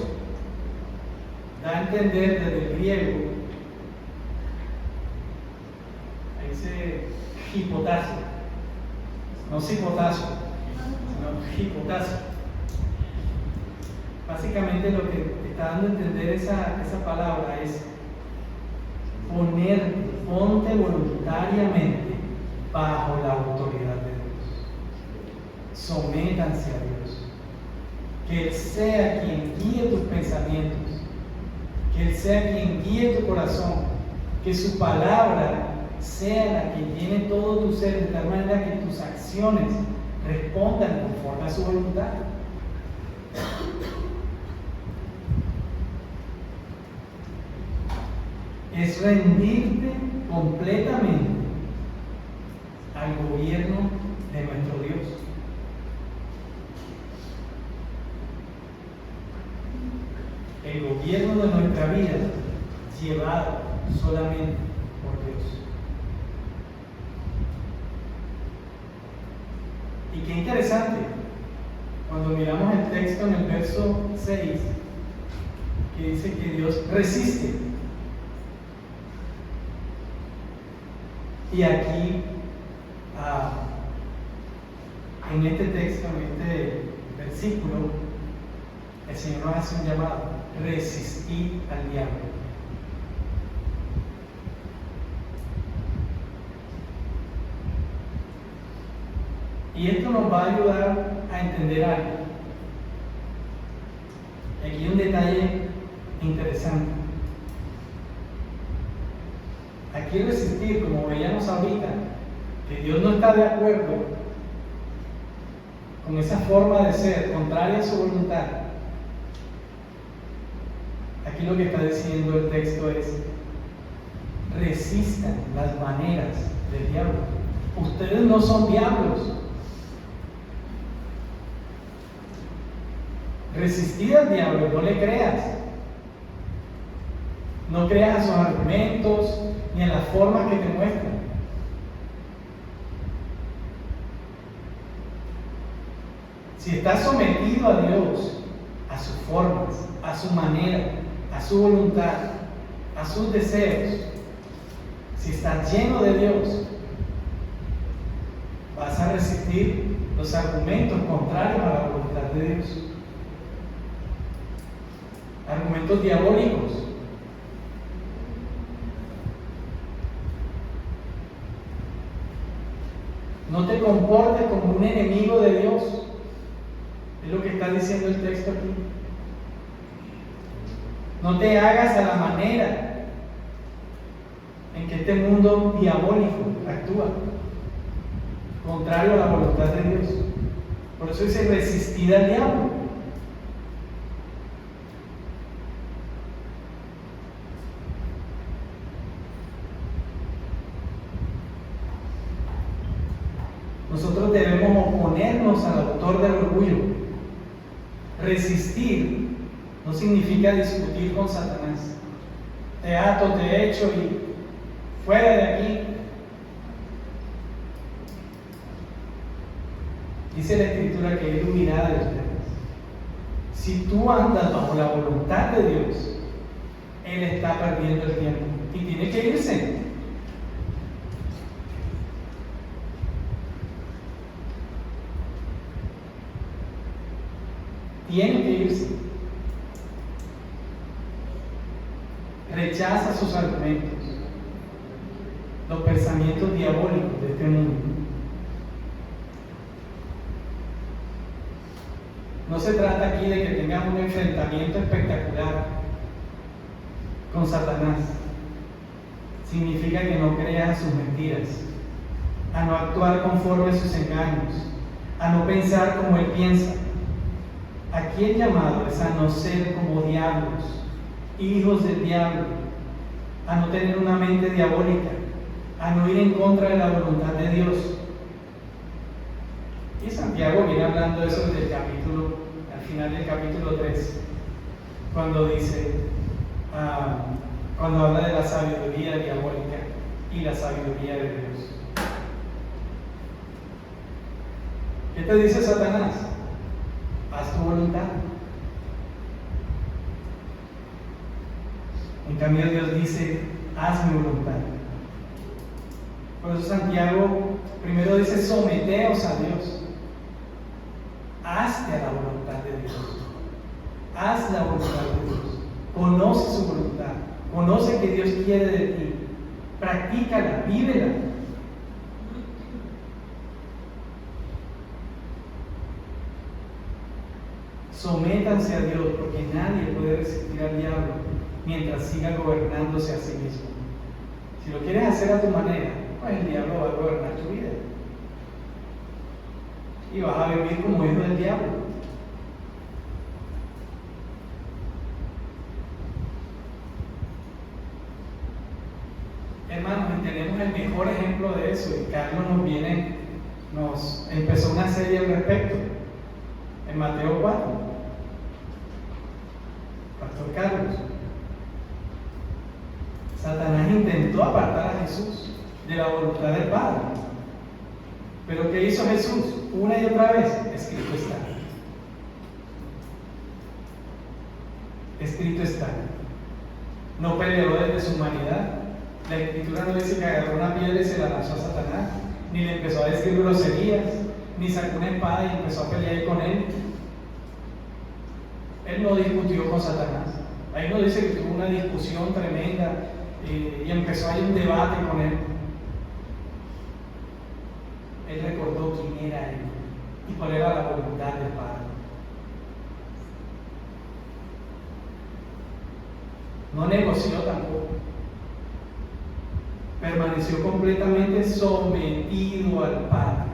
da a entender desde el griego, ahí dice hipotasio, no cipotasio, sino hipotasio. Básicamente lo que está dando a entender esa palabra es ponte voluntariamente bajo la autoridad de Dios. Sométanse a Dios. Que Él sea quien guíe tus pensamientos, que Él sea quien guíe tu corazón, que su palabra sea la que llene todo tu ser, de tal manera que tus acciones respondan conforme a su voluntad. Es rendirte completamente al gobierno de nuestro Dios. El gobierno de nuestra vida llevado solamente por Dios. Y qué interesante, Cuando miramos el texto en el verso 6, que dice que Dios resiste. Y aquí, en este texto, en este versículo, el Señor nos hace un llamado: resistir al diablo. Y esto nos va a ayudar a entender algo. Aquí hay un detalle interesante. Aquí resistir, como veíamos ahorita, que Dios no está de acuerdo con esa forma de ser, contraria a su voluntad. Aquí lo que está diciendo el texto es: resistan las maneras del diablo. Ustedes no son diablos. Resistir al diablo, no le creas. No creas a sus argumentos ni a las formas que te muestran. Si estás sometido a Dios, a sus formas, a su manera, a su voluntad, a sus deseos, si estás lleno de Dios, vas a resistir los argumentos contrarios a la voluntad de Dios. Argumentos diabólicos. No te comportes como un enemigo de Dios. Es lo que está diciendo el texto aquí. No te hagas a la manera en que este mundo diabólico actúa, contrario a la voluntad de Dios. Por eso dice: resistir al diablo. Nosotros debemos oponernos al autor del orgullo. Resistir no significa discutir con Satanás. Te ato, te echo y fuera de aquí. Dice la Escritura que Él huirá de ustedes. Si tú andas bajo la voluntad de Dios, Él está perdiendo el tiempo y tiene que irse. Tiene que irse. Rechaza sus argumentos, los pensamientos diabólicos de este mundo. No se trata aquí de que tengas un enfrentamiento espectacular con Satanás. Significa que no creas sus mentiras, a no actuar conforme a sus engaños, a no pensar como Él piensa. Aquí el llamado es a no ser como diablos, hijos del diablo, a no tener una mente diabólica, a no ir en contra de la voluntad de Dios. Y Santiago viene hablando de eso desde el capítulo, al final del capítulo 3, cuando dice, cuando habla de la sabiduría diabólica y la sabiduría de Dios. ¿Qué te dice Satanás? Haz tu voluntad. En cambio Dios dice: haz mi voluntad. Por eso Santiago primero dice: someteos a Dios. Hazte a la voluntad de Dios. Haz la voluntad de Dios. Conoce su voluntad. Conoce que Dios quiere de ti. Practícala, vívela. Sométanse a Dios, porque nadie puede resistir al diablo mientras siga gobernándose a sí mismo. Si lo quieres hacer a tu manera, pues el diablo va a gobernar tu vida. Y vas a vivir como hijo del diablo. Hermanos, tenemos el mejor ejemplo de eso, y Carlos nos empezó una serie al respecto, en Mateo 4. Pastor Carlos. Satanás intentó apartar a Jesús de la voluntad del Padre. Pero ¿qué hizo Jesús? Una y otra vez, escrito está. escrito está. No peleó desde su humanidad. La Escritura no dice que agarró una piedra y se la lanzó a Satanás, ni le empezó a decir groserías, ni sacó una espada y empezó a pelear con él. Él no discutió con Satanás. Ahí no dice que tuvo una discusión tremenda y empezó ahí un debate con él. Él recordó quién era él y cuál era la voluntad del Padre. No negoció tampoco. Permaneció completamente sometido al Padre.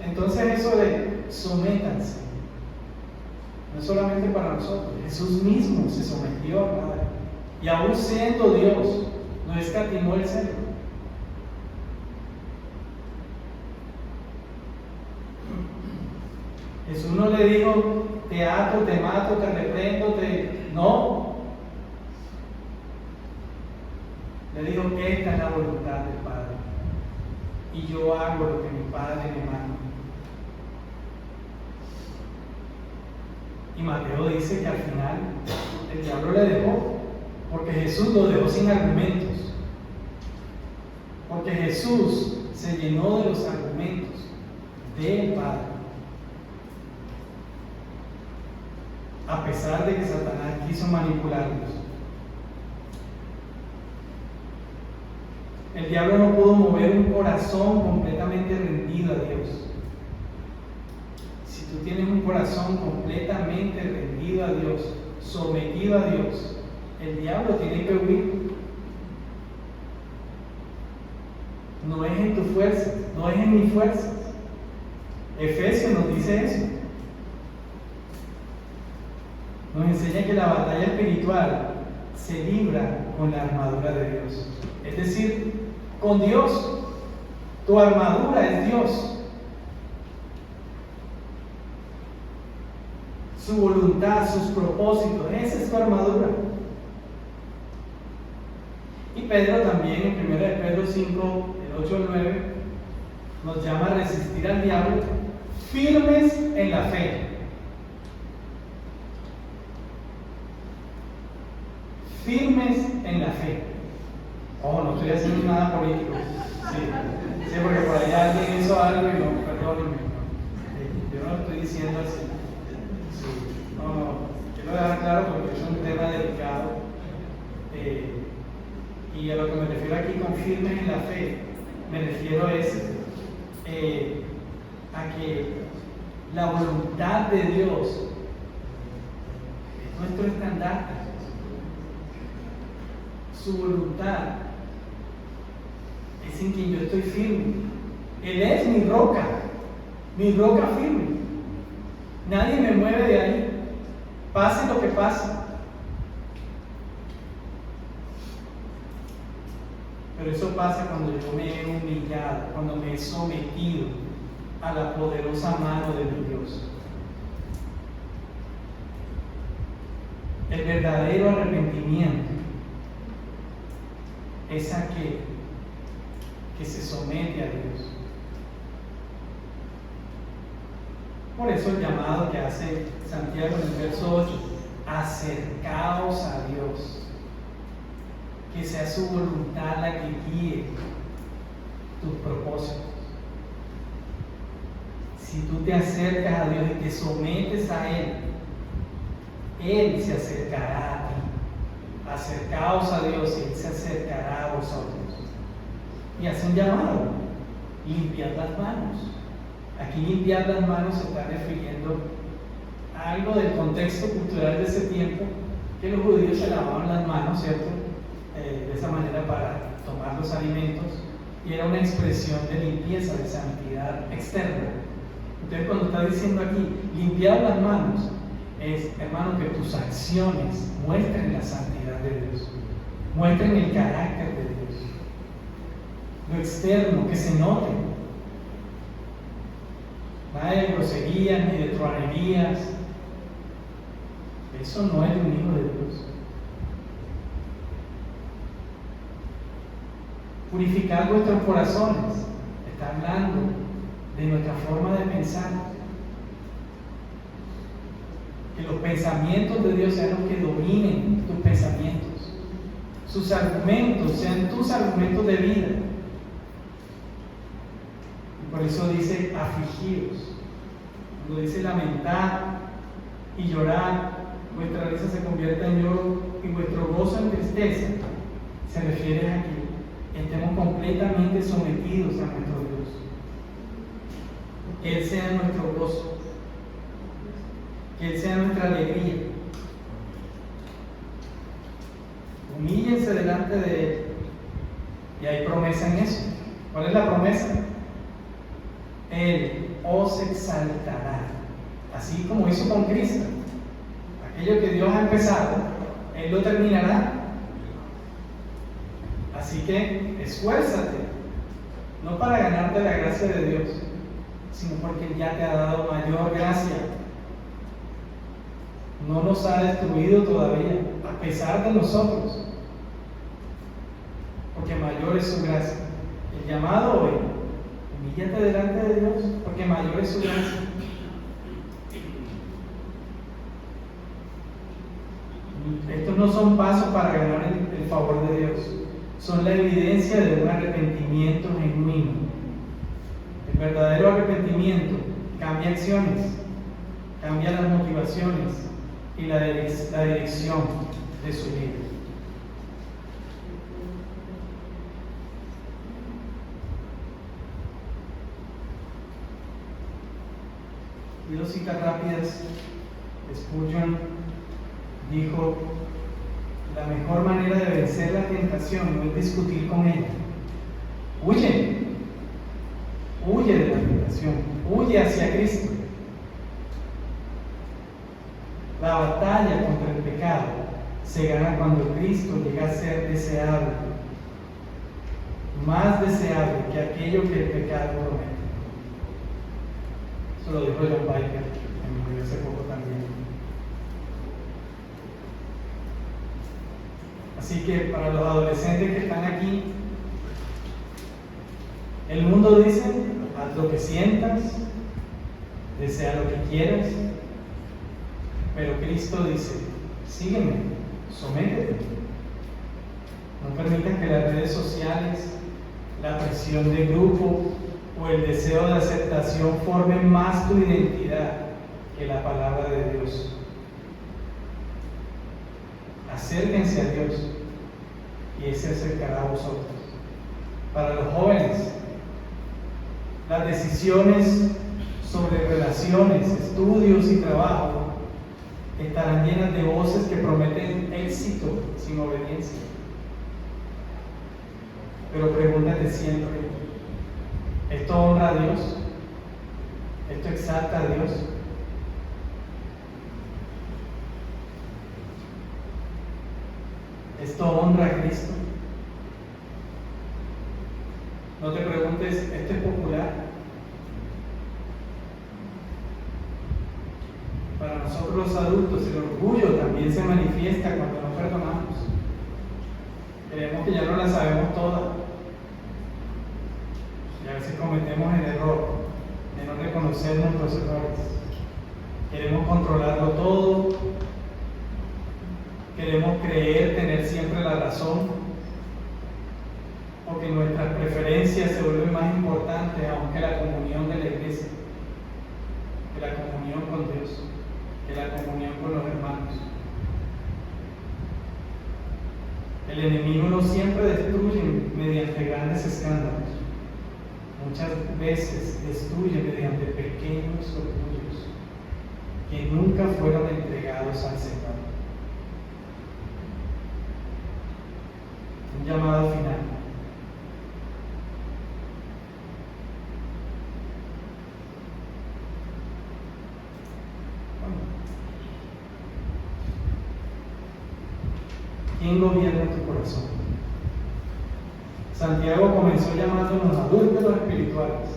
Entonces eso de sométanse no es solamente para nosotros. Jesús mismo se sometió al Padre y aún siendo Dios no escatimó el serlo. Jesús no le dijo te ato, te mato, te reprendo, no. Le dijo que esta es la voluntad del Padre y yo hago lo que mi Padre me manda. Y Mateo dice que al final el diablo le dejó, porque Jesús lo dejó sin argumentos, porque Jesús se llenó de los argumentos del Padre, a pesar de que Satanás quiso manipularlos. El diablo no pudo mover un corazón completamente rendido a Dios. Si tú tienes un corazón completamente rendido a Dios, sometido a Dios, el diablo tiene que huir. No es en tu fuerza, no es en mi fuerza. Efesios nos dice eso. Nos enseña que la batalla espiritual se libra con la armadura de Dios. Es decir, con Dios. Tu armadura es Dios. Su voluntad, sus propósitos, esa es tu armadura. Y Pedro también, en 1 Pedro 5, el 8 al 9, nos llama a resistir al diablo firmes en la fe. Firmes en la fe. Oh, no estoy haciendo nada político. Sí, porque por allá alguien hizo algo y no, perdónenme. Yo no lo estoy diciendo así. Sí, no, quiero dejar claro porque es un tema delicado. Y a lo que me refiero aquí con firmes en la fe, me refiero a que la voluntad de Dios es nuestro estandarte. Su voluntad es en quien yo estoy firme. Él es mi roca firme. Nadie me mueve de ahí, pase lo que pase. Pero eso pasa cuando yo me he humillado, cuando me he sometido a la poderosa mano de mi Dios. El verdadero arrepentimiento es aquel que se somete a Dios. Por eso el llamado que hace Santiago en el verso 8, acercaos a Dios, que sea su voluntad la que guíe tus propósitos. Si tú te acercas a Dios y te sometes a Él, Él se acercará a ti. Acercaos a Dios y Él se acercará a vosotros. Y hace un llamado, limpiad las manos. Aquí limpiar las manos se está refiriendo a algo del contexto cultural de ese tiempo, que los judíos se lavaban las manos, ¿cierto? De esa manera para tomar los alimentos, y era una expresión de limpieza, de santidad externa. Entonces cuando está diciendo aquí, limpiar las manos, es, hermano, que tus acciones muestren la santidad de Dios, muestren el carácter de Dios, lo externo, que se note. Nada de groserías ni de truanerías. Eso no es de un hijo de Dios. Purificar vuestros corazones. Está hablando de nuestra forma de pensar. Que los pensamientos de Dios sean los que dominen tus pensamientos. Sus argumentos sean tus argumentos de vida. Y por eso dice afligidos. Cuando dice lamentar y llorar, vuestra risa se convierte en lloro y vuestro gozo en tristeza, se refiere a que estemos completamente sometidos a nuestro Dios. Que Él sea nuestro gozo, que Él sea nuestra alegría. Humíllense delante de Él. Y hay promesa en eso. ¿Cuál es la promesa? Él os exaltará, así como hizo con Cristo. Aquello que Dios ha empezado, Él lo terminará. Así que esfuérzate, no para ganarte la gracia de Dios, sino porque Él ya te ha dado mayor gracia. No nos ha destruido todavía, a pesar de nosotros, porque mayor es su gracia. El llamado hoy: humíllate delante de Dios, porque mayor es su gracia. Estos no son pasos para ganar el favor de Dios, son la evidencia de un arrepentimiento genuino. El verdadero arrepentimiento cambia acciones, cambia las motivaciones y la dirección de su vida. Y dos citas rápidas. Spurgeon dijo: la mejor manera de vencer la tentación no es discutir con ella. Huye de la tentación, huye hacia Cristo. La batalla contra el pecado se gana cuando Cristo llega a ser deseable, más deseable que aquello que el pecado promete. Eso lo dijo John Piper en mi video hace poco también. Así que para los adolescentes que están aquí, el mundo dice: haz lo que sientas, desea lo que quieras, pero Cristo dice: sígueme, sométete. No permitas que las redes sociales, la presión de grupo o el deseo de aceptación formen más tu identidad que la palabra de Dios. Acérquense a Dios y Él se acercará a vosotros. Para los jóvenes, las decisiones sobre relaciones, estudios y trabajo estarán llenas de voces que prometen éxito sin obediencia. Pero pregúntate siempre: ¿esto honra a Dios? ¿Esto exalta a Dios? ¿Esto honra a Cristo? No te preguntes: ¿esto es popular? Para nosotros los adultos, el orgullo también se manifiesta cuando no perdonamos. Creemos que ya no la sabemos toda. Y a veces cometemos el error de no reconocer nuestros errores. Queremos controlarlo todo. Queremos creer tener siempre la razón, porque nuestras preferencias se vuelven más importantes aún que la comunión de la iglesia, que la comunión con Dios, que la comunión con los hermanos. El enemigo no siempre destruye mediante grandes escándalos. Muchas veces destruye mediante pequeños orgullos que nunca fueron entregados al Señor. Un llamado final. ¿Quién gobierna tu corazón? Santiago comenzó llamándonos adúlteros espirituales,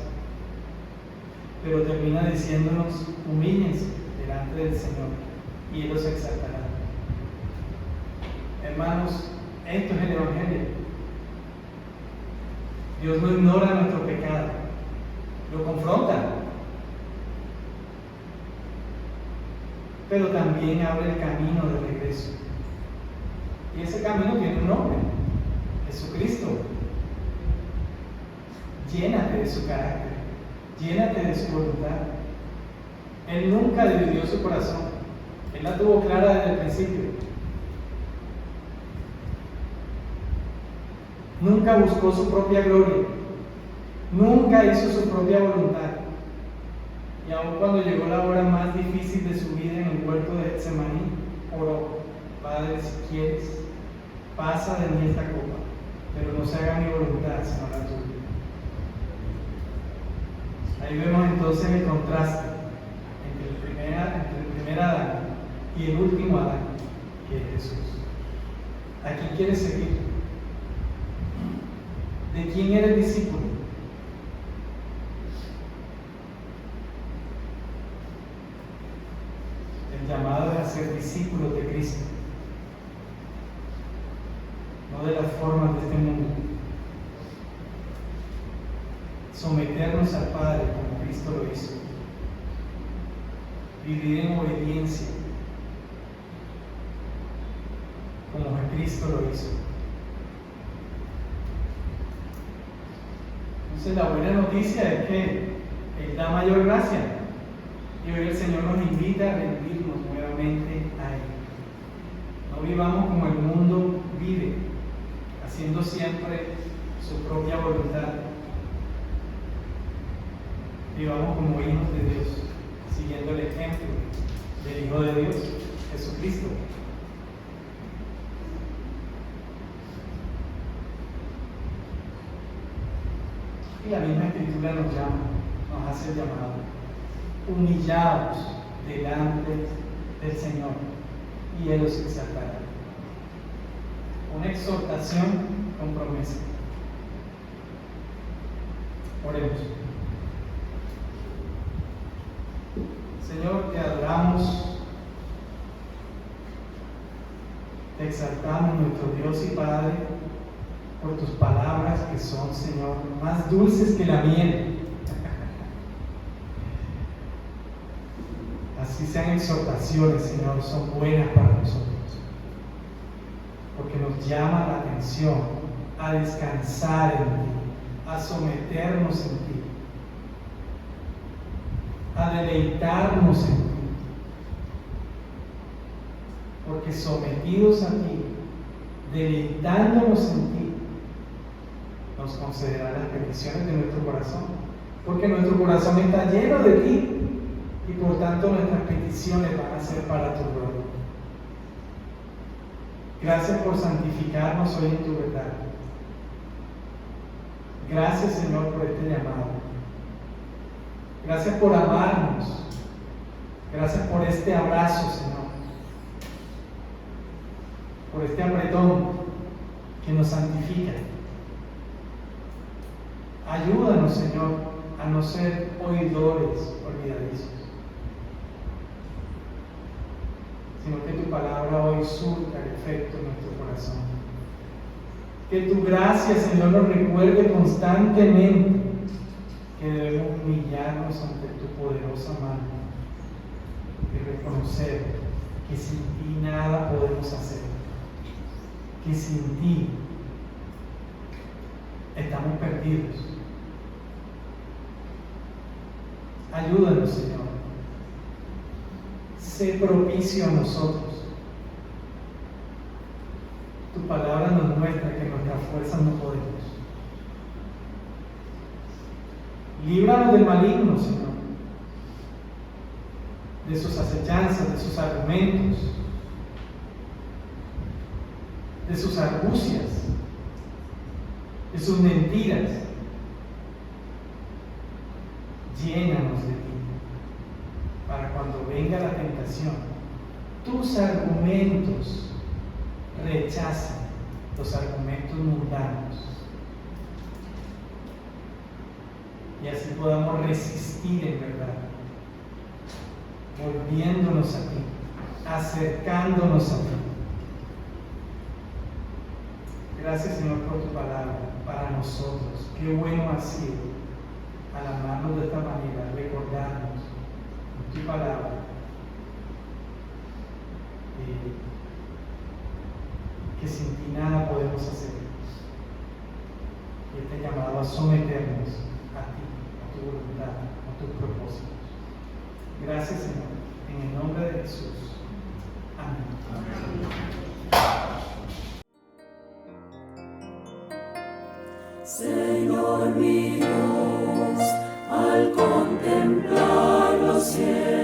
pero termina diciéndonos: humíllense delante del Señor y Él los exaltará. Hermanos, esto es el Evangelio. Dios no ignora nuestro pecado, lo confronta. pero también abre el camino de regreso. Y ese camino tiene un nombre: Jesucristo. Llénate de su carácter, llénate de su voluntad. Él nunca dividió su corazón, Él la tuvo clara desde el principio. Nunca buscó su propia gloria, nunca hizo su propia voluntad. Y aun cuando llegó la hora más difícil de su vida en el huerto de Getsemaní, oró: Padre, si quieres, pasa de mí esta copa, pero no se haga mi voluntad, sino la tuya. Ahí vemos entonces el contraste entre el primer Adán y el último Adán, que es Jesús. ¿A quién quieres seguir? ¿De quién eres discípulo? El llamado es a ser discípulos de Cristo, no de las formas de este mundo. Someternos al Padre como Cristo lo hizo. Vivir en obediencia como Cristo lo hizo. Entonces la buena noticia es que Él da mayor gracia. Y hoy el Señor nos invita a rendirnos nuevamente a Él. No vivamos como el mundo vive, haciendo siempre su propia voluntad. Vivamos como hijos de Dios, siguiendo el ejemplo del Hijo de Dios, Jesucristo. Y la misma Escritura nos llama, nos hace el llamado: humillaos delante del Señor y Él os exaltará. Una exhortación con promesa. Oremos. Señor, te adoramos, te exaltamos, nuestro Dios y Padre, por tus palabras que son, Señor, más dulces que la miel. Así sean exhortaciones, Señor, son buenas para nosotros, porque nos llama la atención a descansar en ti, a someternos en ti, a deleitarnos en ti, porque sometidos a ti, deleitándonos en ti, nos concederá las peticiones de nuestro corazón, porque nuestro corazón está lleno de ti y por tanto nuestras peticiones van a ser para tu gloria. Gracias por santificarnos hoy en tu verdad. Gracias, Señor, por este llamado. Gracias por amarnos. Gracias por este abrazo, Señor. Por este apretón que nos santifica. Ayúdanos, Señor, a no ser oidores olvidadizos, sino que tu palabra hoy surta el efecto en nuestro corazón. Que tu gracia, Señor, nos recuerde constantemente que debemos humillarnos ante tu poderosa mano y reconocer que sin ti nada podemos hacer, que sin ti estamos perdidos. Ayúdanos, Señor. Sé propicio a nosotros. Tu palabra nos muestra que nuestras fuerzas no podemos. Líbranos del maligno, Señor, de sus acechanzas, de sus argumentos, de sus argucias, de sus mentiras. Llénanos de ti, para cuando venga la tentación, tus argumentos rechacen los argumentos mundanos y así podamos resistir en verdad, volviéndonos a ti, acercándonos a ti. Gracias, Señor, por tu palabra para nosotros. Qué bueno ha sido al amarnos de esta manera, recordarnos tu palabra que sin ti nada podemos hacer. Y este llamado a someternos a ti, a tu voluntad, a tus propósitos. Gracias, Señor, en el nombre de Jesús. Amén. Señor mi Dios, al contemplar los cielos,